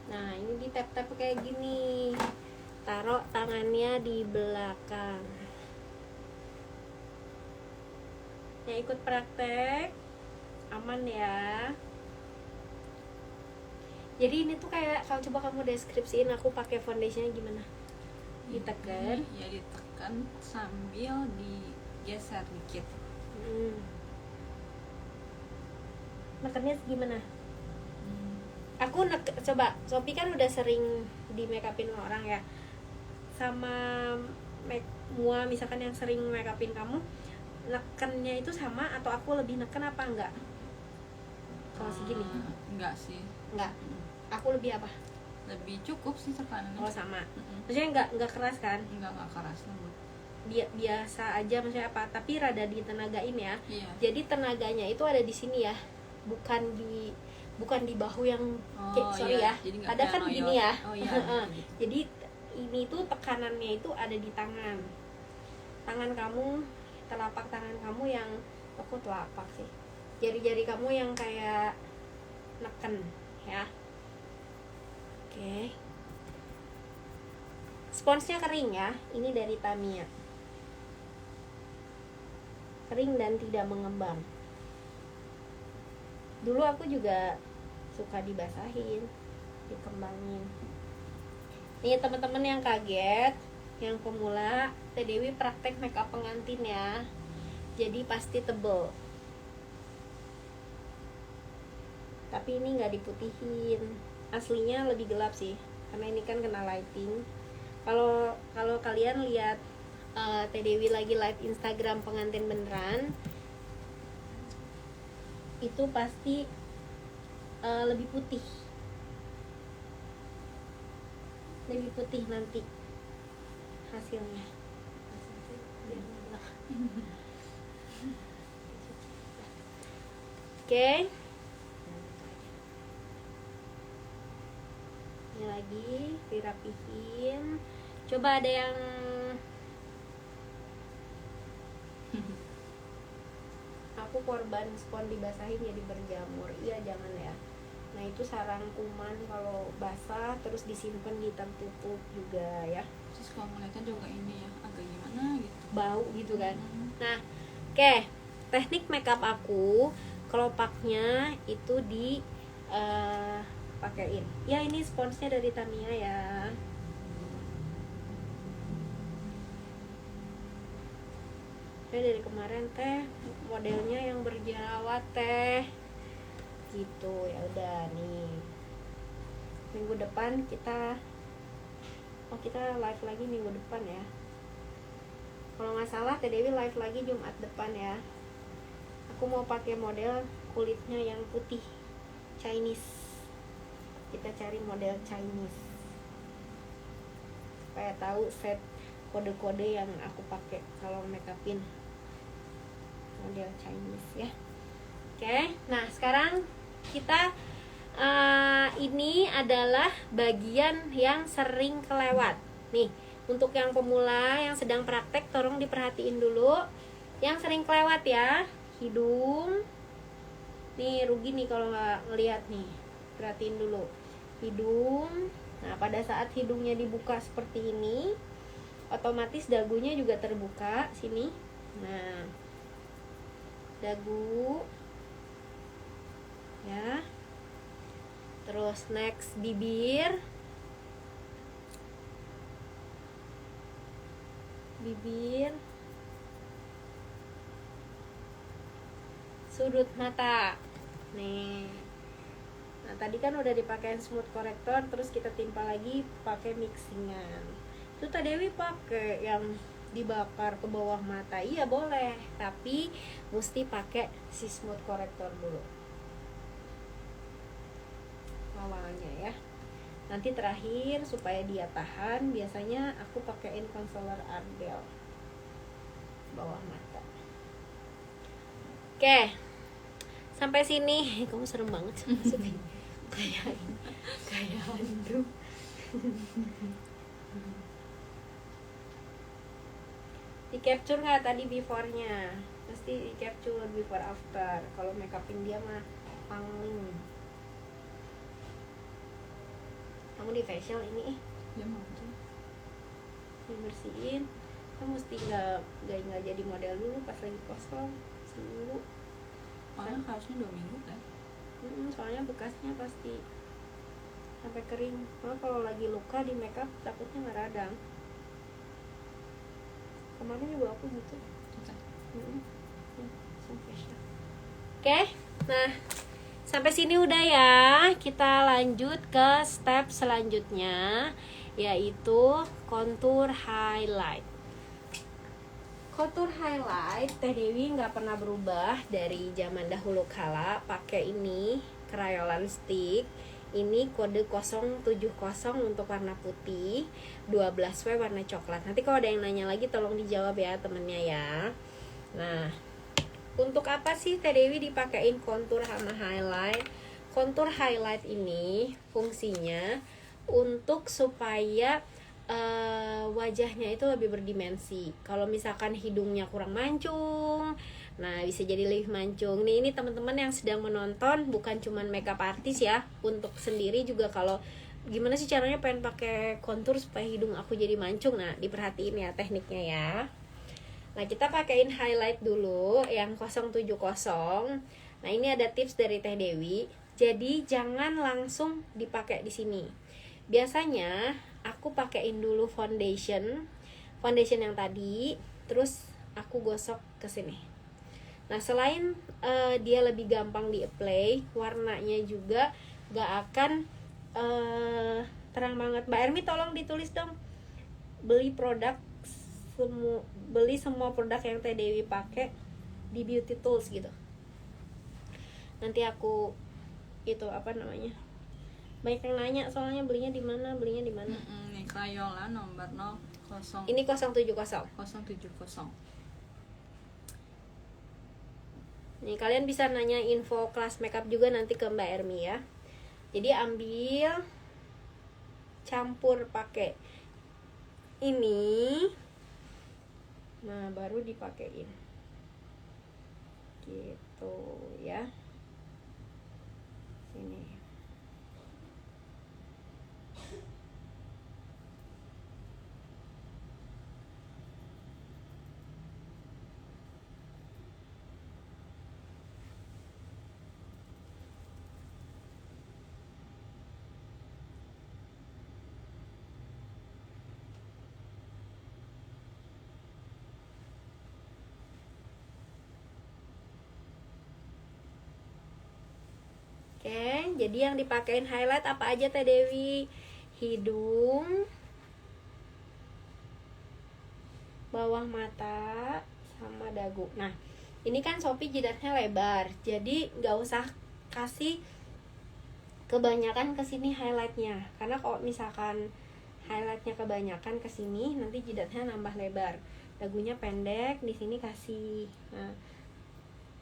Nah ini di tap-tap kayak gini. Taruh tangannya di belakang. Yang ikut praktek aman ya. Jadi ini tuh kayak kalau coba kamu deskripsiin aku pakai foundationnya gimana? Ditekan. Ya ditekan sambil digeser dikit. Nekennya gimana? Aku coba, Sophie kan udah sering di make upin orang ya, sama Mua misalkan yang sering make upin kamu, nekennya itu sama atau aku lebih neken apa enggak? Kalau segini? Enggak sih. Enggak. Aku lebih apa? Lebih cukup sih tekanannya. Oh sama. Maksudnya enggak keras kan? Enggak keras lembut. Biasa aja maksudnya apa? Tapi rada ditenagain ya. Iya. Jadi tenaganya itu ada di sini ya. Bukan di bahu yang sorry iya. ya. Jadi nggak Ada kayak kan noyot. gini ya. Oh iya. Gitu. Jadi ini tuh tekanannya itu ada di tangan. Tangan kamu, telapak tangan kamu yang aku telapak sih. Jari-jari kamu yang kayak neken ya. Oke. Sponsnya kering ya. Ini dari Tamiya. Kering dan tidak mengembang. Dulu aku juga suka dibasahin, dikembangin. Nih teman-teman yang kaget, yang pemula, Teh Dewi praktek makeup pengantin ya. Jadi pasti tebel. Tapi ini nggak diputihin. Aslinya lebih gelap sih, karena ini kan kena lighting. Kalau kalian lihat Teh Dewi lagi live Instagram pengantin beneran, itu pasti lebih putih nanti hasilnya. Oke. Ini lagi dirapihin. Coba ada yang aku korban spon dibasahin jadi berjamur. Iya jangan ya. Nah itu sarang kuman kalau basah terus disimpan di tertutup juga ya. Terus kalau ngeliatnya juga ini ya agak gimana gitu. Bau gitu kan. Nah, oke. Teknik makeup aku kelopaknya itu di pakein. Ya ini sponsnya dari Tamiya ya. Dari kemarin teh modelnya yang berjerawat teh gitu. Ya udah nih minggu depan kita live lagi minggu depan ya, kalau nggak salah Teh Dewi live lagi Jumat depan ya. Aku mau pakai model kulitnya yang putih Chinese. Kita cari model Chinese supaya tahu set kode-kode yang aku pakai kalau makeupin model Chinese ya. Oke, nah sekarang kita ini adalah bagian yang sering kelewat nih. Untuk yang pemula yang sedang praktek tolong diperhatiin dulu yang sering kelewat ya. Hidung nih, rugi nih kalau nggak ngeliat nih, perhatiin dulu hidung. Nah pada saat hidungnya dibuka seperti ini otomatis dagunya juga terbuka sini. Nah dagu ya, terus next bibir, sudut mata nih. Nah tadi kan udah dipakai smooth corrector, terus kita timpa lagi pakai mixingan. Itu Teh Dewi pakai yang dibakar ke bawah mata, iya boleh, tapi mesti pakai si smooth corrector dulu awalnya ya. Nanti terakhir supaya dia tahan, biasanya aku pakein concealer Ardell bawah mata. Oke, sampai sini kamu serem banget sih. kayak hantu. Di capture nggak tadi before-nya? Pasti di capture before after. Kalau makeupin dia mah pangling. Kamu di facial ini Ya mau tuh. dibersihin. Kamu mesti nggak jadi model dulu pas lagi kosong seminggu. Paling harusnya 2 minggu kan. Soalnya bekasnya pasti sampai kering. Kalau lagi luka di makeup takutnya nggak radang. Kemarin juga aku gitu. Oke, nah sampai sini udah ya. Kita lanjut ke step selanjutnya, yaitu contour highlight. Contour highlight Teh Dewi nggak pernah berubah dari zaman dahulu kala. Pakai ini Crayolan stick. Ini kode 070 untuk warna putih, 12W warna coklat. Nanti kalau ada yang nanya lagi tolong dijawab ya temennya ya. Nah, untuk apa sih Teh Dewi dipakein contour sama highlight? Contour highlight ini fungsinya untuk supaya wajahnya itu lebih berdimensi. Kalau misalkan hidungnya kurang mancung, nah bisa jadi lebih mancung. Ini teman-teman yang sedang menonton bukan cuman makeup artis ya, untuk sendiri juga kalau gimana sih caranya pengen pakai kontur supaya hidung aku jadi mancung. Nah, diperhatiin ya tekniknya ya. Nah, kita pakein highlight dulu yang 070. Nah, ini ada tips dari Teh Dewi. Jadi jangan langsung dipakai di sini. Biasanya aku pakein dulu foundation yang tadi, terus aku gosok ke sini. Nah, selain dia lebih gampang di apply, warnanya juga gak akan terang banget. Mbak Ermi tolong ditulis dong, beli semua produk yang Teh Dewi pakai di Beauty Tools gitu. Nanti aku itu apa namanya, banyak yang nanya soalnya belinya di mana. Ini Crayola nomor 0. Ini 070. Nih, kalian bisa nanya info kelas makeup juga nanti ke Mbak Ermi ya. Jadi ambil, campur pakai ini. Nah, baru dipakein. Gitu ya. Sini. Oke, jadi yang dipakein highlight apa aja Teh Dewi? Hidung, bawah mata, sama dagu. Nah, ini kan Shopee jidatnya lebar, jadi nggak usah kasih kebanyakan ke sini highlightnya. Karena kalau misalkan highlightnya kebanyakan ke sini, nanti jidatnya nambah lebar. Dagunya pendek, di sini kasih. Nah,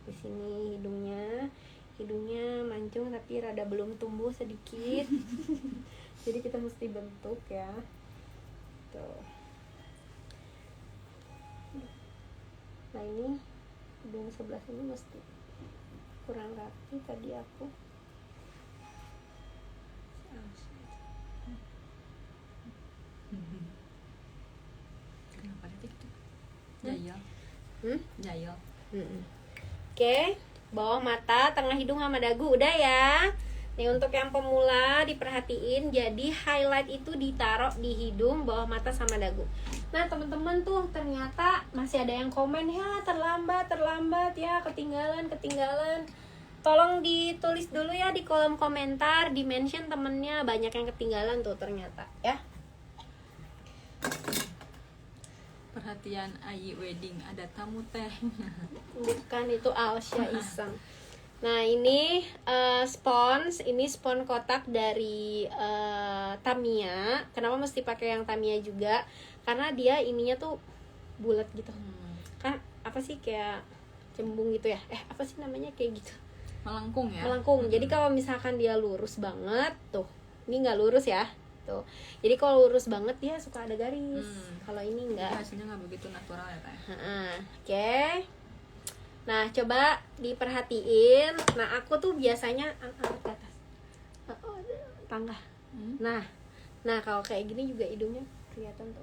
di sini hidungnya mancung tapi rada belum tumbuh sedikit. Jadi kita mesti bentuk ya. Tuh. Nah, ini hidung sebelah sini mesti kurang rapi tadi aku. Kenapa gitu? Jayal. Jayal. Oke, bawah mata, tengah hidung sama dagu udah ya. Nih untuk yang pemula diperhatiin, jadi highlight itu ditaruh di hidung, bawah mata sama dagu. Nah, teman-teman tuh ternyata masih ada yang komen ya terlambat ya, ketinggalan. Tolong ditulis dulu ya di kolom komentar, di mention temennya, banyak yang ketinggalan tuh ternyata ya. Perhatian Ayi Wedding, ada tamu teh. Bukan, itu Alsya Iseng. Nah, ini spons kotak dari Tamiya. Kenapa mesti pakai yang Tamiya juga? Karena dia ininya tuh bulat gitu. Kan apa sih, kayak cembung gitu ya? Apa sih namanya, kayak gitu? Melengkung ya. Melengkung. Jadi kalau misalkan dia lurus banget tuh, ini nggak lurus ya. Tuh. Jadi kalau lurus banget dia suka ada garis. Kalau ini enggak. Hasilnya nggak begitu natural ya, Teh. Oke. Nah, coba diperhatiin. Nah, aku tuh biasanya angkat ke atas. Tangga. Nah, kalau kayak gini juga hidungnya kelihatan tuh.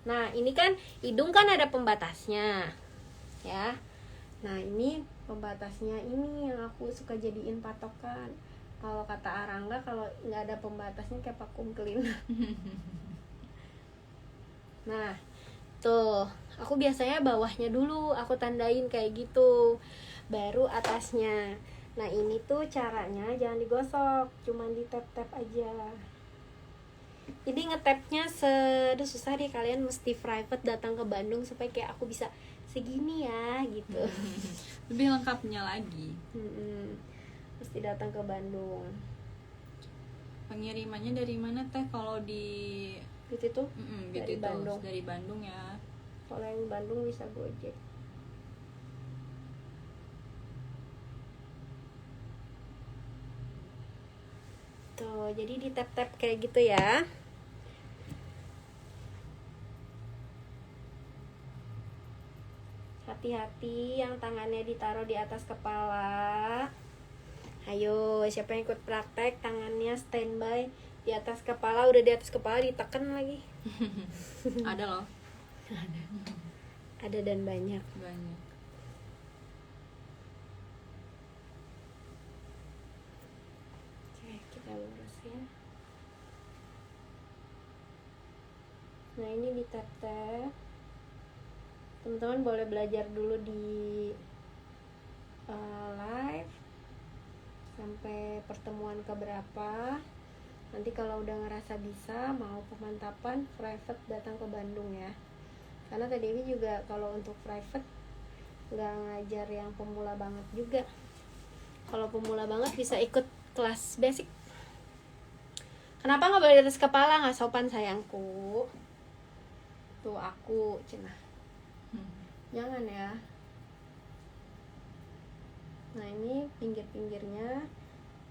Nah, ini kan hidung kan ada pembatasnya. Ya. Nah, ini pembatasnya ini yang aku suka jadiin patokan. Kalau kata Arangga, kalau nggak ada pembatasnya kayak vacuum cleaner. Nah, tuh, aku biasanya bawahnya dulu aku tandain kayak gitu, baru atasnya. Nah, ini tuh caranya jangan digosok, cuman di tap-tap aja. Jadi ngetapnya aduh susah deh, kalian mesti private datang ke Bandung supaya kayak aku bisa segini ya gitu. Lebih lengkapnya lagi. Mesti datang ke Bandung. Pengirimannya dari mana teh kalau di Gitu tuh. Beauty Dari Tools? Bandung. Dari Bandung ya. Kalau yang Bandung bisa Gojek. Tuh, jadi di tap-tap kayak gitu ya. Hati-hati yang tangannya ditaruh di atas kepala. Ayo, siapa yang ikut praktek tangannya standby di atas kepala, udah di atas kepala ditekan lagi. Ada loh. Ada dan banyak. Banyak. Oke, kita lurus ya. Nah, ini di tap-tap. Teman-teman boleh belajar dulu di live sampai pertemuan keberapa. Nanti kalau udah ngerasa bisa, mau pemantapan private, datang ke Bandung ya. Karena Teh Dewi juga kalau untuk private nggak ngajar yang pemula banget juga. Kalau pemula banget bisa ikut kelas basic. Kenapa nggak boleh di atas kepala? Nggak sopan sayangku. Tuh aku cenah. Jangan ya. Nah, ini pinggir-pinggirnya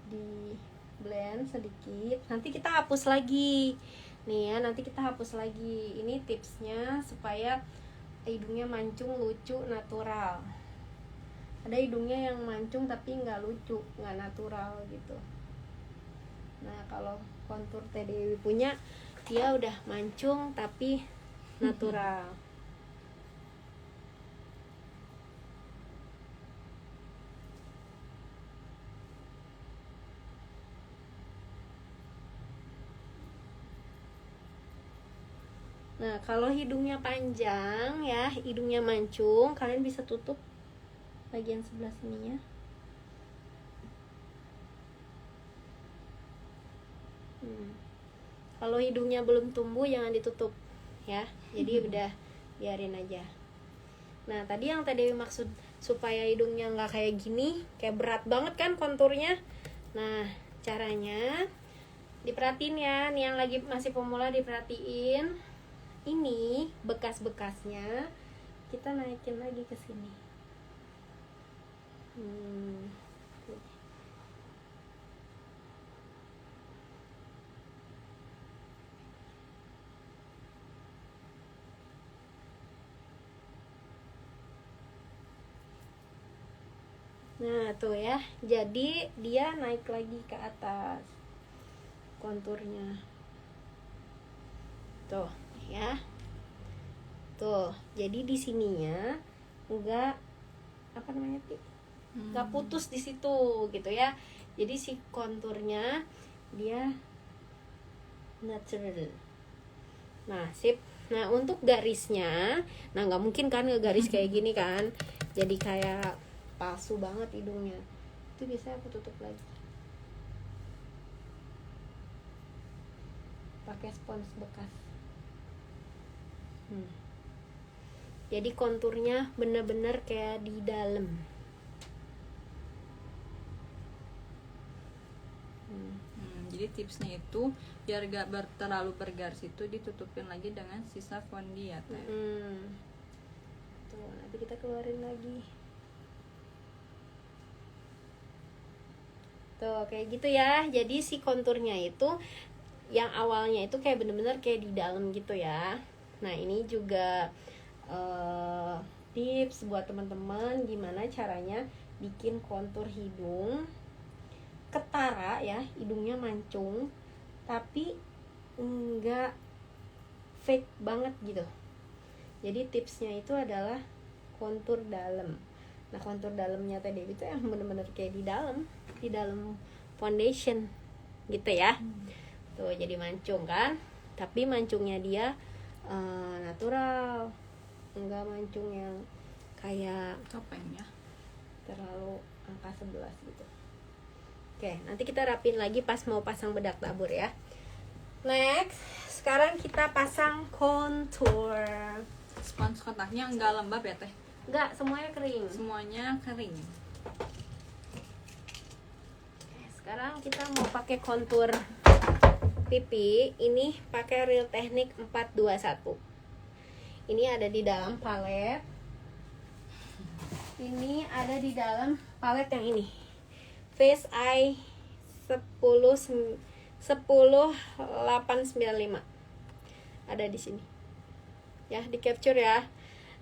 di blend sedikit. Nanti kita hapus lagi. Nih ya, nanti kita hapus lagi. Ini tipsnya supaya hidungnya mancung, lucu, natural. Ada hidungnya yang mancung tapi nggak lucu, nggak natural gitu. Nah, kalau kontur Teh Dewi punya, dia udah mancung tapi natural. Nah, kalau hidungnya panjang ya, hidungnya mancung, kalian bisa tutup bagian sebelah sininya. Kalau hidungnya belum tumbuh jangan ditutup ya. Jadi udah biarin aja. Nah, tadi yang tadi maksud supaya hidungnya nggak kayak gini, kayak berat banget kan konturnya. Nah, caranya diperhatiin ya, nih yang lagi masih pemula diperhatiin. Ini bekas-bekasnya kita naikin lagi ke sini. Nah, tuh ya. Jadi dia naik lagi ke atas konturnya. Tuh, ya. Tuh. Jadi di sininya enggak apa namanya, Ti? Enggak putus di situ gitu ya. Jadi si konturnya dia natural. Nah, sip. Nah, untuk garisnya, nah nggak mungkin kan ngegaris kayak gini kan. Jadi kayak palsu banget hidungnya. Itu biasanya aku tutup lagi pakai spons bekas. Jadi konturnya bener-bener kayak di dalam. Jadi tipsnya itu biar gak terlalu bergaris itu ditutupin lagi dengan sisa fondi ya teh. Tuh, nanti kita keluarin lagi. Tuh, kayak gitu ya. Jadi si konturnya itu yang awalnya itu kayak bener-bener kayak di dalam gitu ya. Nah, ini juga tips buat teman-teman gimana caranya bikin kontur hidung ketara ya, hidungnya mancung tapi enggak fake banget gitu. Jadi tipsnya itu adalah kontur dalam. Nah, kontur dalamnya Teh Dewi itu yang bener-bener kayak di dalam foundation gitu ya. Tuh, jadi mancung kan, tapi mancungnya dia natural, enggak mancung yang kayak Topeng ya. terlalu angka 11 gitu. Oke, nanti kita rapin lagi pas mau pasang bedak tabur ya. Next, sekarang kita pasang contour. Spons kontaknya enggak lembab ya teh, Enggak, semuanya kering. semuanya kering. Sekarang kita mau pakai kontur pipi. Ini pakai Real Technique 421. Ini ada di dalam palet. Ini ada di dalam palet yang ini. Face Eye 10895. Ada di sini. Ya, di capture ya.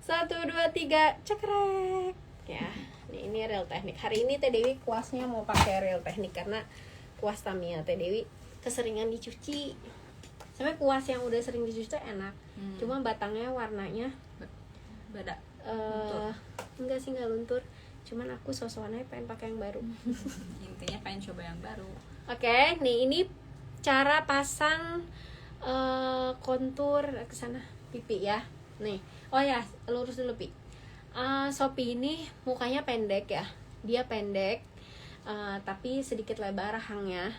1 2 3 cekrek. Ya, ini Real Technique. Hari ini Teh Dewi kuasnya mau pakai Real Technique karena kuas Tamiya Teh Dewi keseringan dicuci. Sampai kuas yang udah sering dicuci tuh enak. Cuma batangnya warnanya Beda. enggak sih, enggak luntur. Cuman aku sosokannya pengen pakai yang baru. Intinya pengen coba yang baru. Oke, nih ini cara pasang kontur ke sana pipi ya. Nih, oh ya, lurus dulu Pi. Sophie ini mukanya pendek ya, dia pendek, tapi sedikit lebar rahangnya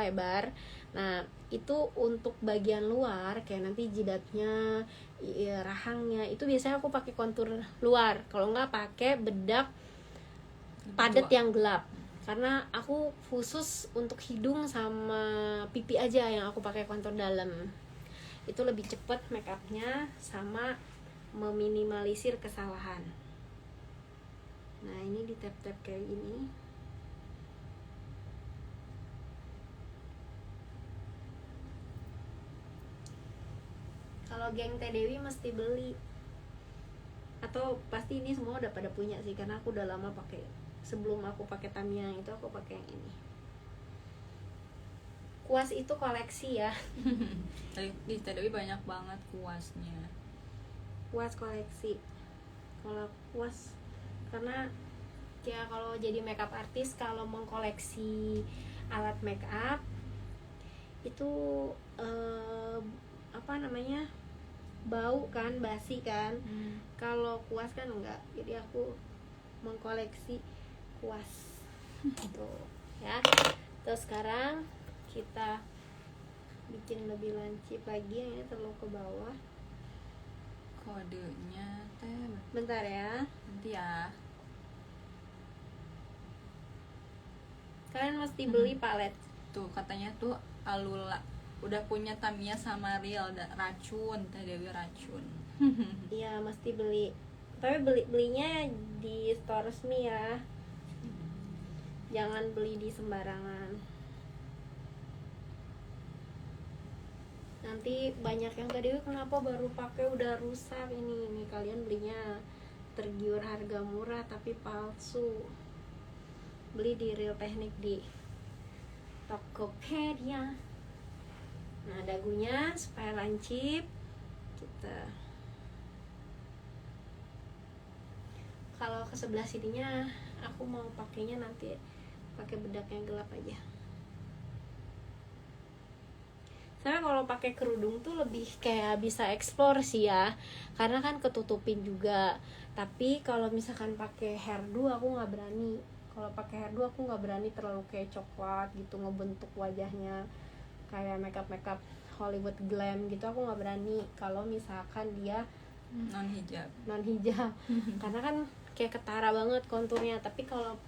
lebar. Nah, itu untuk bagian luar kayak nanti jidatnya, rahangnya itu biasanya aku pakai kontur luar. Kalau nggak pakai bedak padat yang gelap, karena aku khusus untuk hidung sama pipi aja yang aku pakai kontur dalam. Itu lebih cepet make upnya sama meminimalisir kesalahan. Nah, ini di tap-tap kayak gini. Kalau geng Teh Dewi mesti beli, atau pasti ini semua udah pada punya sih, karena aku udah lama pakai. Sebelum aku pakai Tamiya itu aku pakai yang ini. Kuas itu koleksi ya. Di Teh Dewi banyak banget kuasnya. Kuas koleksi. Kalau kuas, karena ya kalau jadi makeup artist, kalau mengkoleksi alat makeup itu apa namanya, bau kan, basi kan. Kalau kuas kan enggak, jadi aku mengkoleksi kuas gitu ya. Terus sekarang kita bikin lebih lancip lagi, yang ini terlalu ke bawah. Kodenya teh Bentar ya, nanti ya. kalian mesti beli palet. Tuh katanya tuh Alula udah punya Tamiya sama Real, racun, Teh Dewi racun. Iya, mesti beli. Tapi belinya di store resmi ya. Jangan beli di sembarangan. Nanti banyak yang tadi kenapa baru pakai udah rusak ini kalian belinya tergiur harga murah tapi palsu. Beli di Real Technique di Tokopedia. Nah, dagunya supaya lancip kita. Kalau ke sebelah sininya aku mau pakainya nanti pakai bedak yang gelap aja. Saya kalau pakai kerudung tuh lebih kayak bisa explore sih ya, karena kan ketutupin juga. Tapi kalau misalkan pakai hairdo aku nggak berani. Kalau pakai hairdo aku nggak berani terlalu kayak coklat gitu ngebentuk wajahnya kayak makeup Hollywood glam gitu, aku nggak berani. Kalau misalkan dia non hijab karena kan kayak ketara banget konturnya. Tapi kalau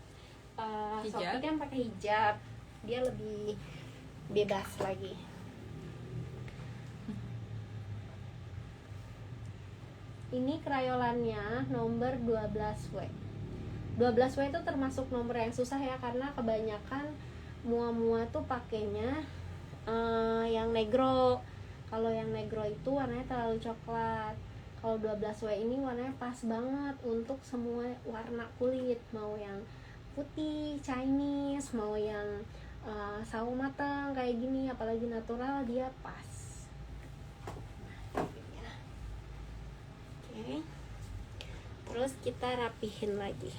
Sophie kan pakai hijab, dia lebih bebas lagi. Ini krayolannya nomor 12W. 12W itu termasuk nomor yang susah ya, karena kebanyakan mua-mua tuh pakainya yang negro. Kalau yang negro itu warnanya terlalu coklat. Kalau 12W ini warnanya pas banget untuk semua warna kulit, mau yang putih, Chinese, mau yang sawo matang kayak gini, apalagi natural, dia pas. Oke. Terus kita rapihin lagi.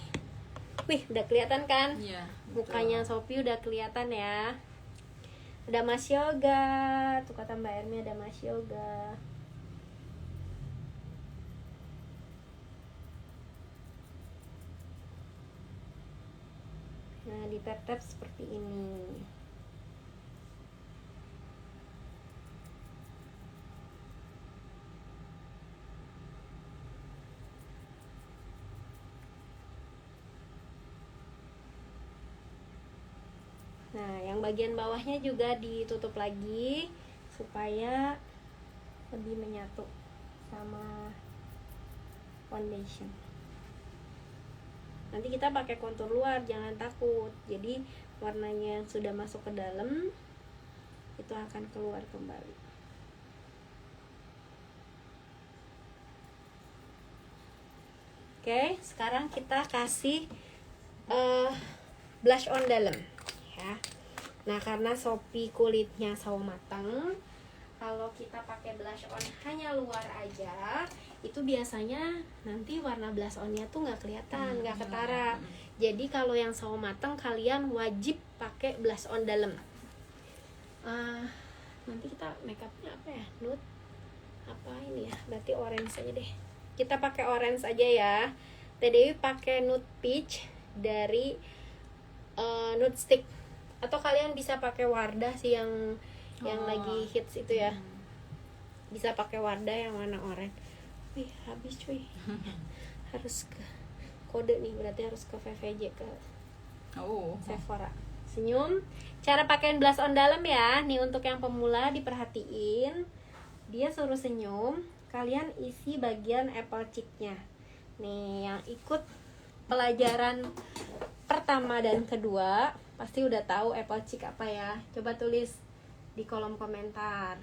Wih, udah kelihatan kan? Iya, Mukanya Sophie udah kelihatan ya. Ada Mas Yoga, tuh kata Mbak Ermi ada Mas Yoga. Nah, di tap-tap seperti ini. Nah, yang bagian bawahnya juga ditutup lagi supaya lebih menyatu sama foundation. Nanti kita pakai kontur luar, jangan takut. Jadi warnanya yang sudah masuk ke dalam itu akan keluar kembali. Oke, sekarang kita kasih blush on dalam ya. Nah, karena Sophie kulitnya sawo matang, kalau kita pakai blush on hanya luar aja, itu biasanya nanti warna blush onnya tuh nggak kelihatan, nggak ketara. Jadi kalau yang sawo matang kalian wajib pakai blush on dalam. Nanti kita makeupnya apa ya? Nude apa ini ya? Berarti orange aja deh. Kita pakai orange aja ya. Teh Dewi pakai nude peach dari nude stick. Atau kalian bisa pakai Wardah sih yang lagi hits itu ya. Bisa pakai Wardah yang warna oranye. Wih, habis cuy. Harus ke kode nih, berarti harus ke VVJ, ke Sephora. Senyum. Cara pakaian blush on dalam ya. Nih untuk yang pemula diperhatiin. Dia suruh senyum, kalian isi bagian apple cheeknya. Nih yang ikut pelajaran pertama dan kedua pasti udah tahu apple cheek apa ya. Coba tulis di kolom komentar.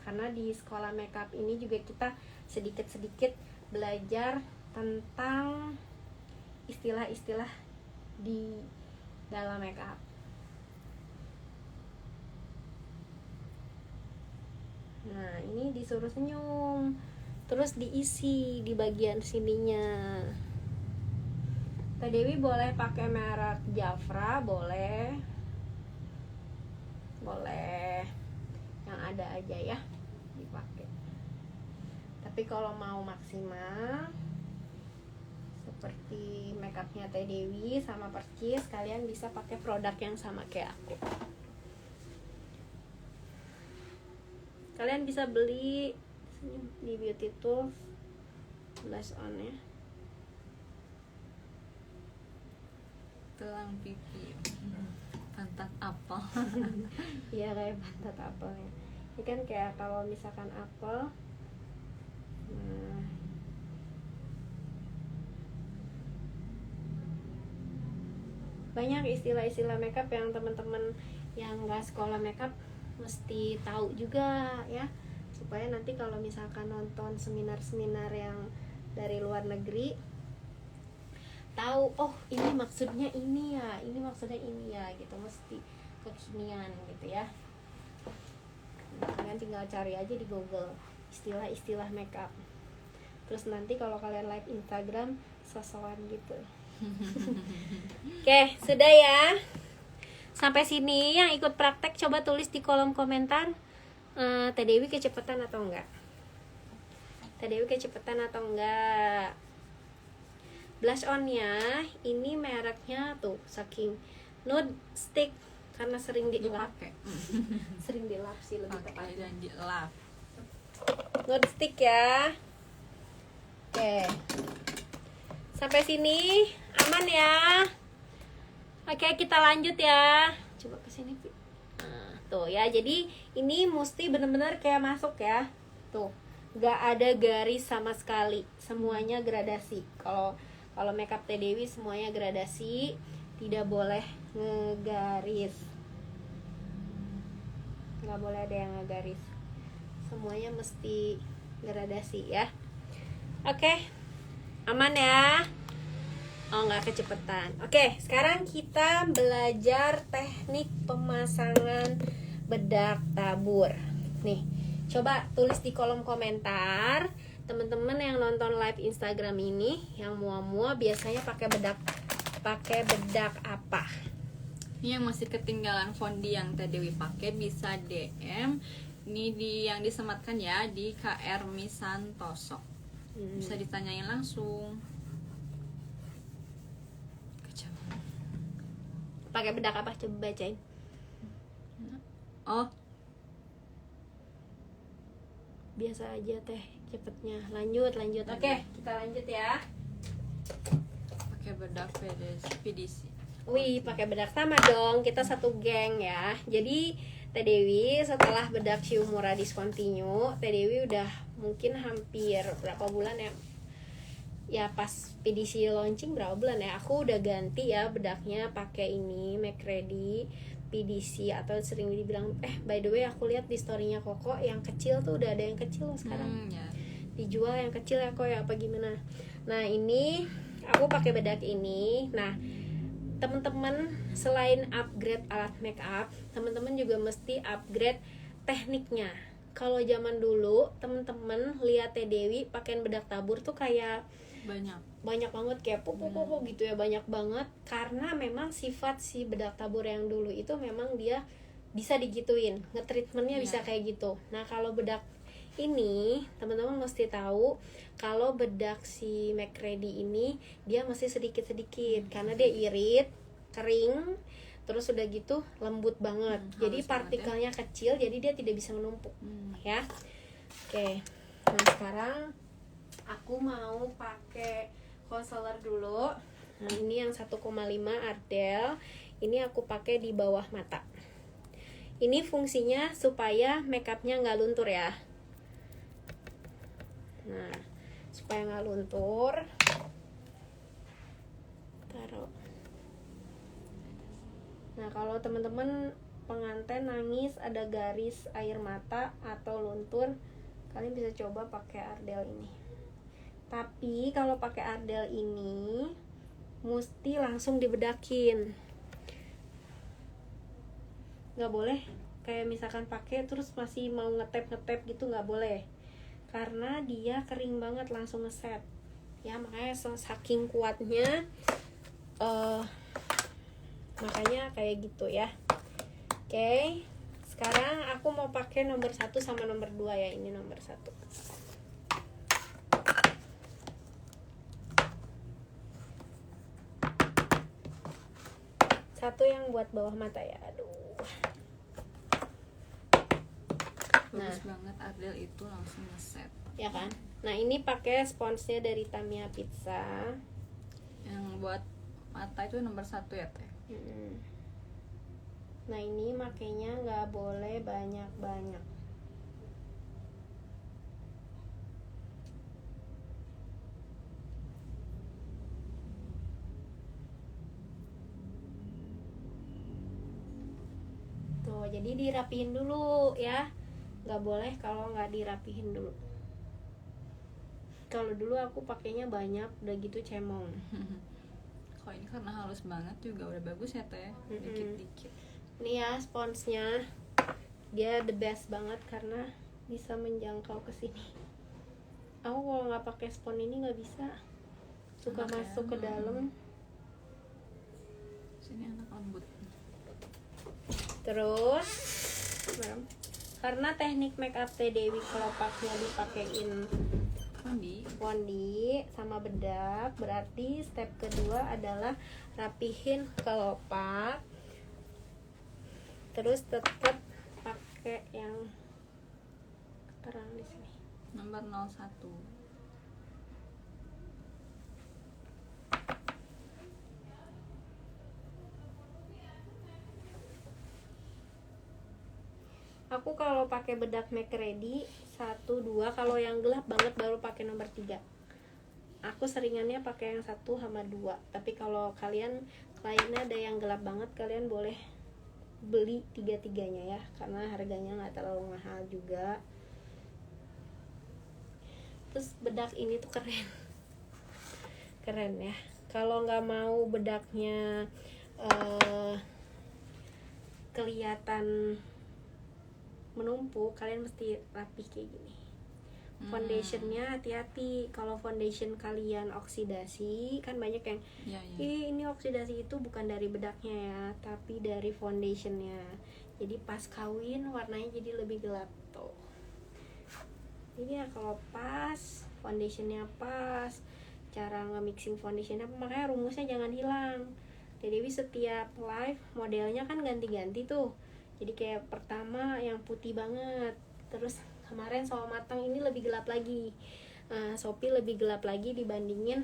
Karena di sekolah makeup ini juga kita sedikit-sedikit belajar tentang istilah-istilah di dalam makeup. Nah, ini disuruh senyum. Terus diisi di bagian sininya. Teh Dewi boleh pakai merek Jafra, boleh yang ada aja ya dipakai. Tapi kalau mau maksimal seperti makeupnya Teh Dewi sama Percis, kalian bisa pakai produk yang sama kayak aku. Kalian bisa beli di Beauty Tools blush on ya. Tulang pipi, pantat apel. Iya, kayak pantat apel ya. Ini kan kayak kalau misalkan apel. Nah, banyak istilah-istilah makeup yang teman-teman yang nggak sekolah makeup mesti tahu juga ya, supaya nanti kalau misalkan nonton seminar-seminar yang dari luar negeri tahu, oh ini maksudnya ini ya, ini maksudnya ini ya gitu, mesti kekinian gitu ya. Nah, kalian tinggal cari aja di Google istilah-istilah makeup. Terus nanti kalau kalian live Instagram sosokan gitu. Oke, sudah ya. Sampai sini yang ikut praktek coba tulis di kolom komentar, Teh Dewi kecepatan atau enggak? Teh Dewi kecepatan atau enggak? Blush onnya ini mereknya tuh saking nude stick karena sering dilap. Sering dilap sih lebih Pakai tepatnya. dan dilap. Nude stick ya. Oke. Sampai sini aman ya. Oke, kita lanjut ya. Coba ke sini, Pi. Nah, tuh ya. Jadi ini mesti bener-bener kayak masuk ya. Tuh. Gak ada garis sama sekali. Semuanya gradasi. Kalau makeup Teh Dewi semuanya gradasi, tidak boleh ngegaris. Nggak boleh ada yang ngegaris. Semuanya mesti gradasi ya. Oke. Aman ya. Oh, nggak kecepatan. Oke, sekarang kita belajar teknik pemasangan bedak tabur. Nih, coba tulis di kolom komentar. Teman-teman yang nonton live Instagram ini yang mua-mua biasanya pakai bedak apa? Ini yang masih ketinggalan fondi yang Teh Dewi pakai bisa DM. Ini yang disematkan ya di KR Misantoso. Bisa ditanyain langsung. Pakai bedak apa? Coba bacain. Oh, Biasa aja Teh, cepetnya. Lanjut. Oke, kita lanjut ya. pakai bedak PDC. Wih, pakai bedak sama dong. Kita satu geng ya. Jadi Teh Dewi setelah bedak Shiumura discontinue, Teh Dewi udah mungkin hampir berapa bulan ya? Ya pas PDC launching berapa bulan ya? Aku udah ganti ya bedaknya pakai ini McReady PDC, atau sering dibilang by the way aku lihat di storynya Koko yang kecil tuh udah ada yang kecil loh sekarang. Ya. Dijual yang kecil ya kok ya apa gimana. Nah ini aku pakai bedak ini. Nah teman-teman selain upgrade alat make up, teman-teman juga mesti upgrade tekniknya. Kalau zaman dulu teman-teman lihat Teh Dewi pakein bedak tabur tuh kayak banyak banget kayak pupuk gitu ya, banyak banget, karena memang sifat si bedak tabur yang dulu itu memang dia bisa digituin, ngetreatmentnya bisa kayak gitu. Nah kalau bedak ini teman-teman mesti tahu kalau bedak si McReady ini dia masih sedikit-sedikit karena dia irit, kering, terus udah gitu lembut banget, jadi partikelnya kecil, jadi dia tidak bisa menumpuk ya. Oke, nah sekarang aku mau pakai concealer dulu. Nah ini yang 1,5 Ardell, ini aku pakai di bawah mata. Ini fungsinya supaya makeupnya nggak luntur ya. Nah supaya nggak luntur, taruh. Nah kalau teman-teman pengantin nangis ada garis air mata atau luntur, kalian bisa coba pakai Ardell ini. Tapi kalau pakai Ardell ini mesti langsung dibedakin, nggak boleh kayak misalkan pakai terus masih mau ngetep gitu, nggak boleh, karena dia kering banget langsung ngeset ya. Makanya saking kuatnya makanya kayak gitu ya. Oke, sekarang aku mau pakai nomor 1 sama nomor 2 ya. Ini nomor 1. Satu yang buat bawah mata ya. Aduh. Bagus banget Ardell itu langsung ngeset. Ya kan? Nah, ini pakai sponsnya dari Tamiya Pizza. Yang buat mata itu nomor 1 ya, Teh. Nah, ini makainya nggak boleh banyak-banyak. Tuh, jadi dirapihin dulu ya. Nggak boleh kalau nggak dirapihin dulu. Kalau dulu aku pakainya banyak, udah gitu cemong. Kalau ini karena halus banget juga udah bagus ya, Teh. Dikit-dikit. Ini ya sponsnya, dia the best banget karena bisa menjangkau ke sini. Aku kalau nggak pakai spons ini nggak bisa, suka masuk ke dalam. Sini anak lembut. Terus karena teknik make up Teh Dewi kelopaknya dipakein fondi sama bedak, berarti step kedua adalah rapihin kelopak. Terus tetap pakai yang terang di sini. Nomor 01. Aku kalau pakai bedak McReady 1, 2, kalau yang gelap banget baru pakai nomor 3. Aku seringannya pakai yang 1 sama 2. Tapi kalau kalian kliennya ada yang gelap banget, kalian boleh beli 3-3-nya ya, karena harganya nggak terlalu mahal juga. Terus bedak ini tuh keren ya. Kalau nggak mau bedaknya kelihatan menumpuk, kalian mesti rapi kayak gini. Foundationnya hati-hati, kalau foundation kalian oksidasi, kan banyak yang ini oksidasi itu bukan dari bedaknya ya, tapi dari foundationnya. Jadi pas kawin warnanya jadi lebih gelap tuh. Ini ya kalau pas foundationnya pas, cara nge-mixing foundationnya, makanya rumusnya jangan hilang. Jadi setiap live modelnya kan ganti-ganti tuh. Jadi kayak pertama yang putih banget, terus kemarin Soal Matang ini lebih gelap lagi, Shopee lebih gelap lagi dibandingin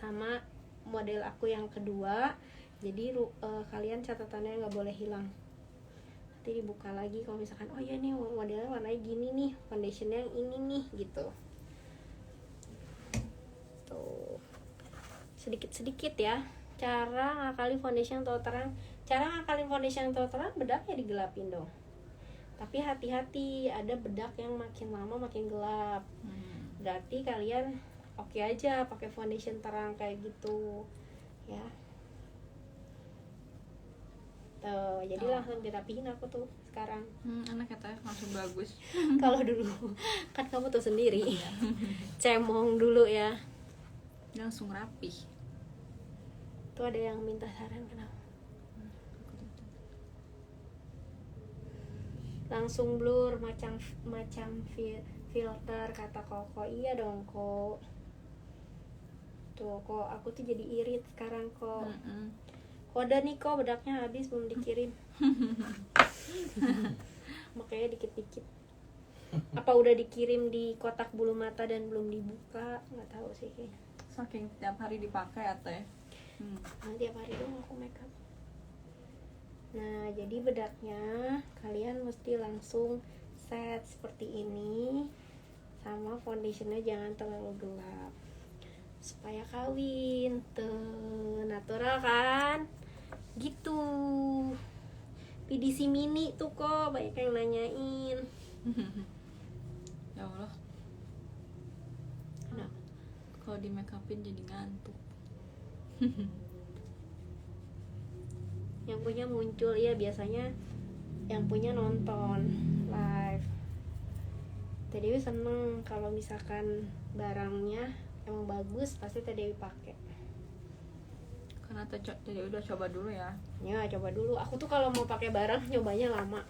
sama model aku yang kedua Jadi kalian catatannya nggak boleh hilang. Nanti dibuka lagi kalau misalkan oh ya nih modelnya warnanya gini nih, foundationnya yang ini nih gitu. Tuh sedikit-sedikit ya. Cara ngakalin foundation yang terlalu terang. Cara ngakalin foundation yang terlalu terang, bedaknya digelapin dong. Tapi hati-hati, ada bedak yang makin lama makin gelap. Berarti kalian oke aja pakai foundation terang kayak gitu ya. Tuh, jadi langsung dirapihin aku tuh sekarang. Enak ya teh, langsung bagus. Kalau dulu kan kamu tuh sendiri cemong dulu ya. Langsung rapih. Tuh ada yang minta saran kenapa? Langsung blur macam filter kata Koko. Iya dong kok. Tuh kok aku tuh jadi irit sekarang kok. Kode nih kok bedaknya habis belum dikirim. Makanya dikit-dikit. Apa udah dikirim di kotak bulu mata dan belum dibuka? Nggak tahu sih kayaknya. Saking tiap hari dipakai ya teh. Nah, tiap hari dong aku makeup. Nah jadi bedaknya kalian mesti langsung set seperti ini. Sama foundationnya jangan terlalu gelap supaya kawin. Tuh natural kan gitu. PDC mini tuh kok banyak yang nanyain. Ya Allah, Kenapa? kalau di make upin jadi ngantuk. Yang punya muncul ya, biasanya yang punya nonton live. Teh Dewi seneng kalau misalkan barangnya emang bagus, pasti Teh Dewi pakai. Karena tadi udah coba dulu ya. Ya coba dulu. Aku tuh kalau mau pakai barang nyobanya lama.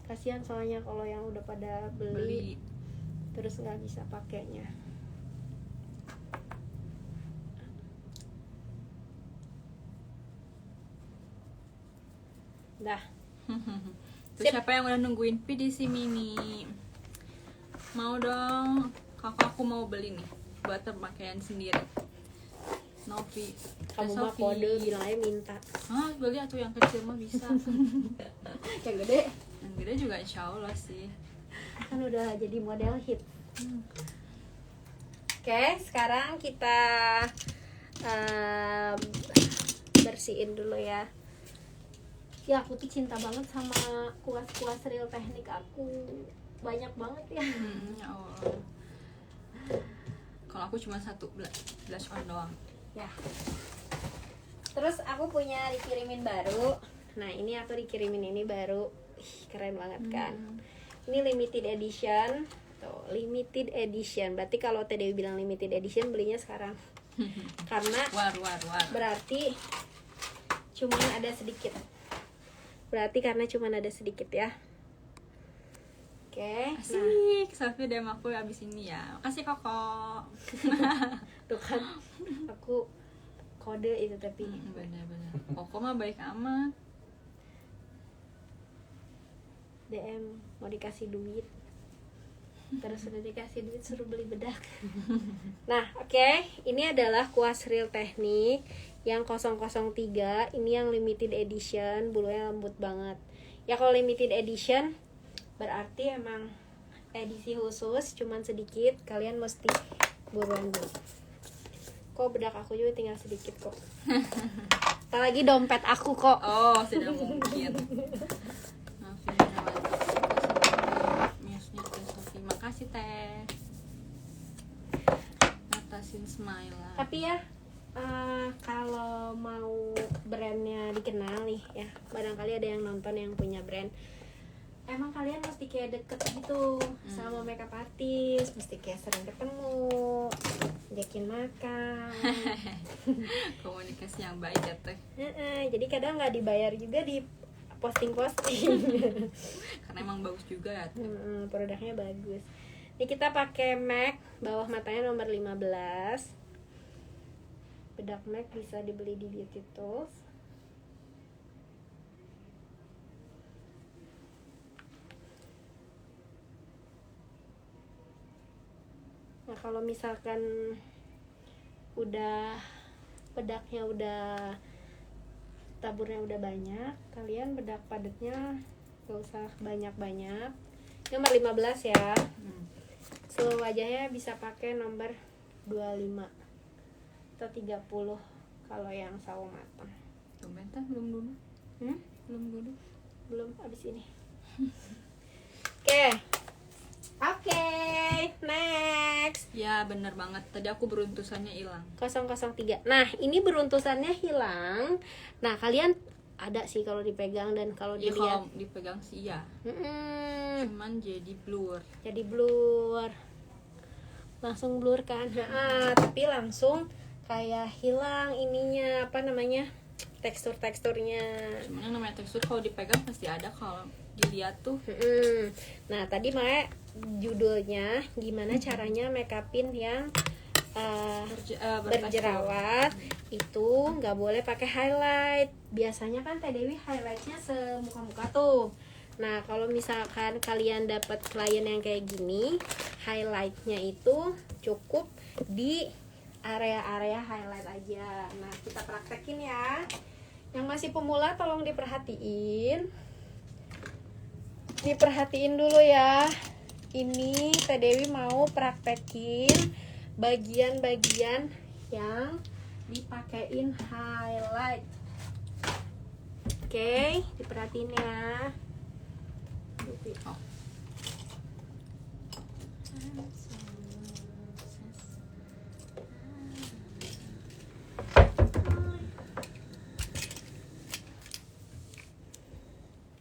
Kasihan soalnya kalau yang udah pada beli terus nggak bisa pakainya. Dah. Terus siapa yang udah nungguin PDC mini? Mau dong, kakak aku mau beli nih buat pemakaian sendiri. Novi, Kamu mah kode bilang aja minta. Beli atau yang kecil mah bisa. Yang gede Yang gede juga insya Allah sih. kan udah jadi model hit. Oke, sekarang kita bersihin dulu ya. Ya aku tuh cinta banget sama kuas-kuas real teknik aku, banyak banget ya. Ya Allah. Kalau aku cuma satu blush on doang. Ya. Terus aku punya dikirimin baru. Nah ini aku dikirimin ini baru. Ih, keren banget kan. Ini limited edition. Tuh, limited edition. Berarti kalau Teh Dewi bilang limited edition, belinya sekarang. Karena War. berarti cuman ada sedikit. Berarti karena cuman ada sedikit ya. Oke. Asik, Sofi DM aku abis ini ya. Makasih Koko. Tuh kan aku kode itu tapi Bener-bener. Koko mah baik amat. DM mau dikasih duit. Terus udah dikasih duit suruh beli bedak. Nah, oke. Ini adalah kuas real teknik yang 003. Ini yang limited edition, bulunya lembut banget. Ya kalau limited edition berarti emang edisi khusus, cuman sedikit. Kalian mesti buruan beli. Kok bedak aku juga tinggal sedikit kok. Apalagi dompet aku kok. Oh, sudah mungkin. Maafin Miasnya Teh Sofi. Makasih Teh. Ngatasin smile lah. Tapi ya kalau mau brandnya dikenal nih ya, barangkali ada yang nonton yang punya brand, emang kalian mesti kayak deket gitu sama makeup artist, mesti kayak sering ketemu, ajakin makan. Komunikasi yang baik ya Teh. Jadi kadang nggak dibayar juga di posting-posting. Karena emang bagus juga ya Teh. Produknya bagus. Ini kita pakai MAC, bawah matanya nomor 15. Bedak MAC bisa dibeli di Beauty Tools. Nah kalau misalkan udah bedaknya udah, taburnya udah banyak, kalian bedak padatnya gak usah banyak-banyak. Nomor 15 ya. Seluruh wajahnya bisa pakai nomor 25 atau 30 kalau yang sawo matang. Tumben kan belum dulu. Belum dulu. Belum, abis ini. Oke, next. Ya bener banget. Tadi aku beruntusannya hilang. 003. Nah, ini beruntusannya hilang. Nah, kalian ada sih kalau dipegang dan kalau Ya dilihat. kalau dipegang sih ya. Mm-mm. Cuman jadi blur. Jadi blur. Langsung blur kan. Nah, tapi langsung kayak hilang ininya, apa namanya? Teksturnya. Cuman yang namanya tekstur kalau dipegang pasti ada, kalau dilihat tuh. Nah, tadi Mae judulnya gimana caranya make upin yang berjerawat. Itu nggak boleh pakai highlight. Biasanya kan Teh Dewi highlightnya semuka-muka tuh. Nah, kalau misalkan kalian dapat klien yang kayak gini, highlightnya itu cukup di area-area highlight aja. Nah, kita praktekin ya. Yang masih pemula tolong diperhatiin dulu ya. Ini Teh Dewi mau praktekin bagian-bagian yang dipakein highlight. Oke, diperhatiin ya. Oh.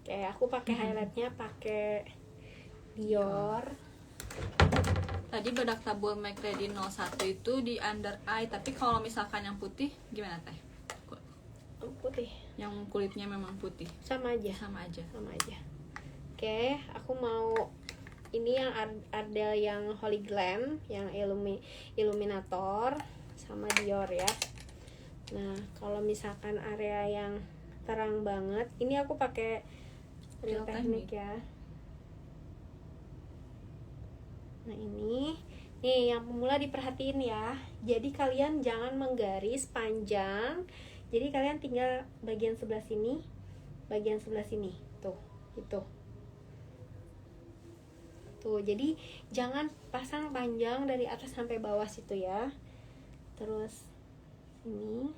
Oke, aku pakai highlightnya pakai Dior. Tadi bedak tabur MAC Ready 01 itu di under eye, tapi kalau misalkan yang putih gimana Teh? Putih. Yang kulitnya memang putih. Sama aja. Sama aja. Oke, aku mau ini yang Ardell yang Holy Glam, yang Illuminator sama Dior ya. Nah, kalau misalkan area yang terang banget, ini aku pakai Real Technique ya. Nah, ini nih yang pemula diperhatiin ya. Jadi kalian jangan menggaris panjang. Jadi kalian tinggal bagian sebelah sini, tuh, itu. Tuh, jadi jangan pasang panjang dari atas sampai bawah situ ya. Terus ini.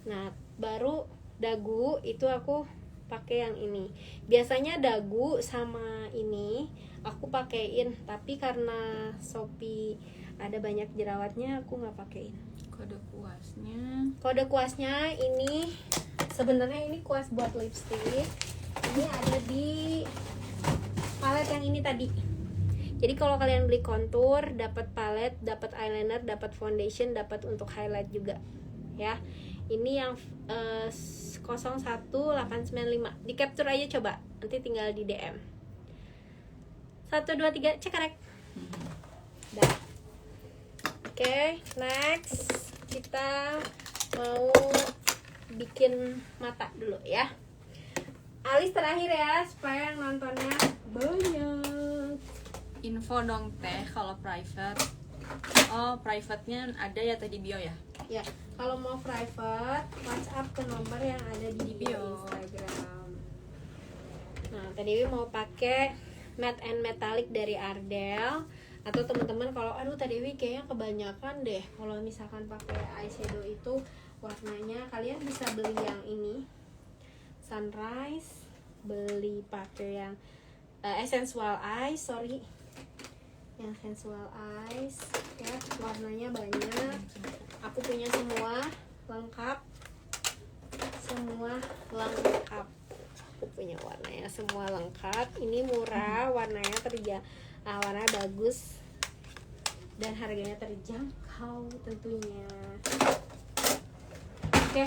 Nah, baru dagu itu aku pakai yang ini. Biasanya dagu sama ini aku pakein, tapi karena Shopee ada banyak jerawatnya aku nggak pakein. Kode kuasnya ini sebenarnya ini kuas buat lipstick. Ini ada di palet yang ini tadi. Jadi kalau kalian beli kontur, dapat palet, dapat eyeliner, dapat foundation, dapat untuk highlight juga. Ya. Ini yang 01895. Di capture aja coba. Nanti tinggal di DM. 1 2 3 cekrek. Dah. Oke, next kita mau bikin mata dulu ya. Alis terakhir ya, supaya yang nontonnya banyak. Info dong Teh kalau private. Oh, private-nya ada ya tadi bio ya? Ya, kalau mau private, WhatsApp ke nomor yang ada di bio Instagram. Nah, tadi mau pakai matte and metallic dari Ardell. Atau teman-teman kalau aduh Teh Dewi kayaknya kebanyakan deh kalau misalkan pakai eyeshadow itu warnanya, kalian bisa beli yang ini Sunrise, beli pakai yang Essential Eyes, yang Sensual Eyes ya, warnanya banyak, aku punya semua lengkap, aku punya warnanya semua lengkap. Ini murah, warnanya warnanya bagus dan harganya terjangkau tentunya. Oke.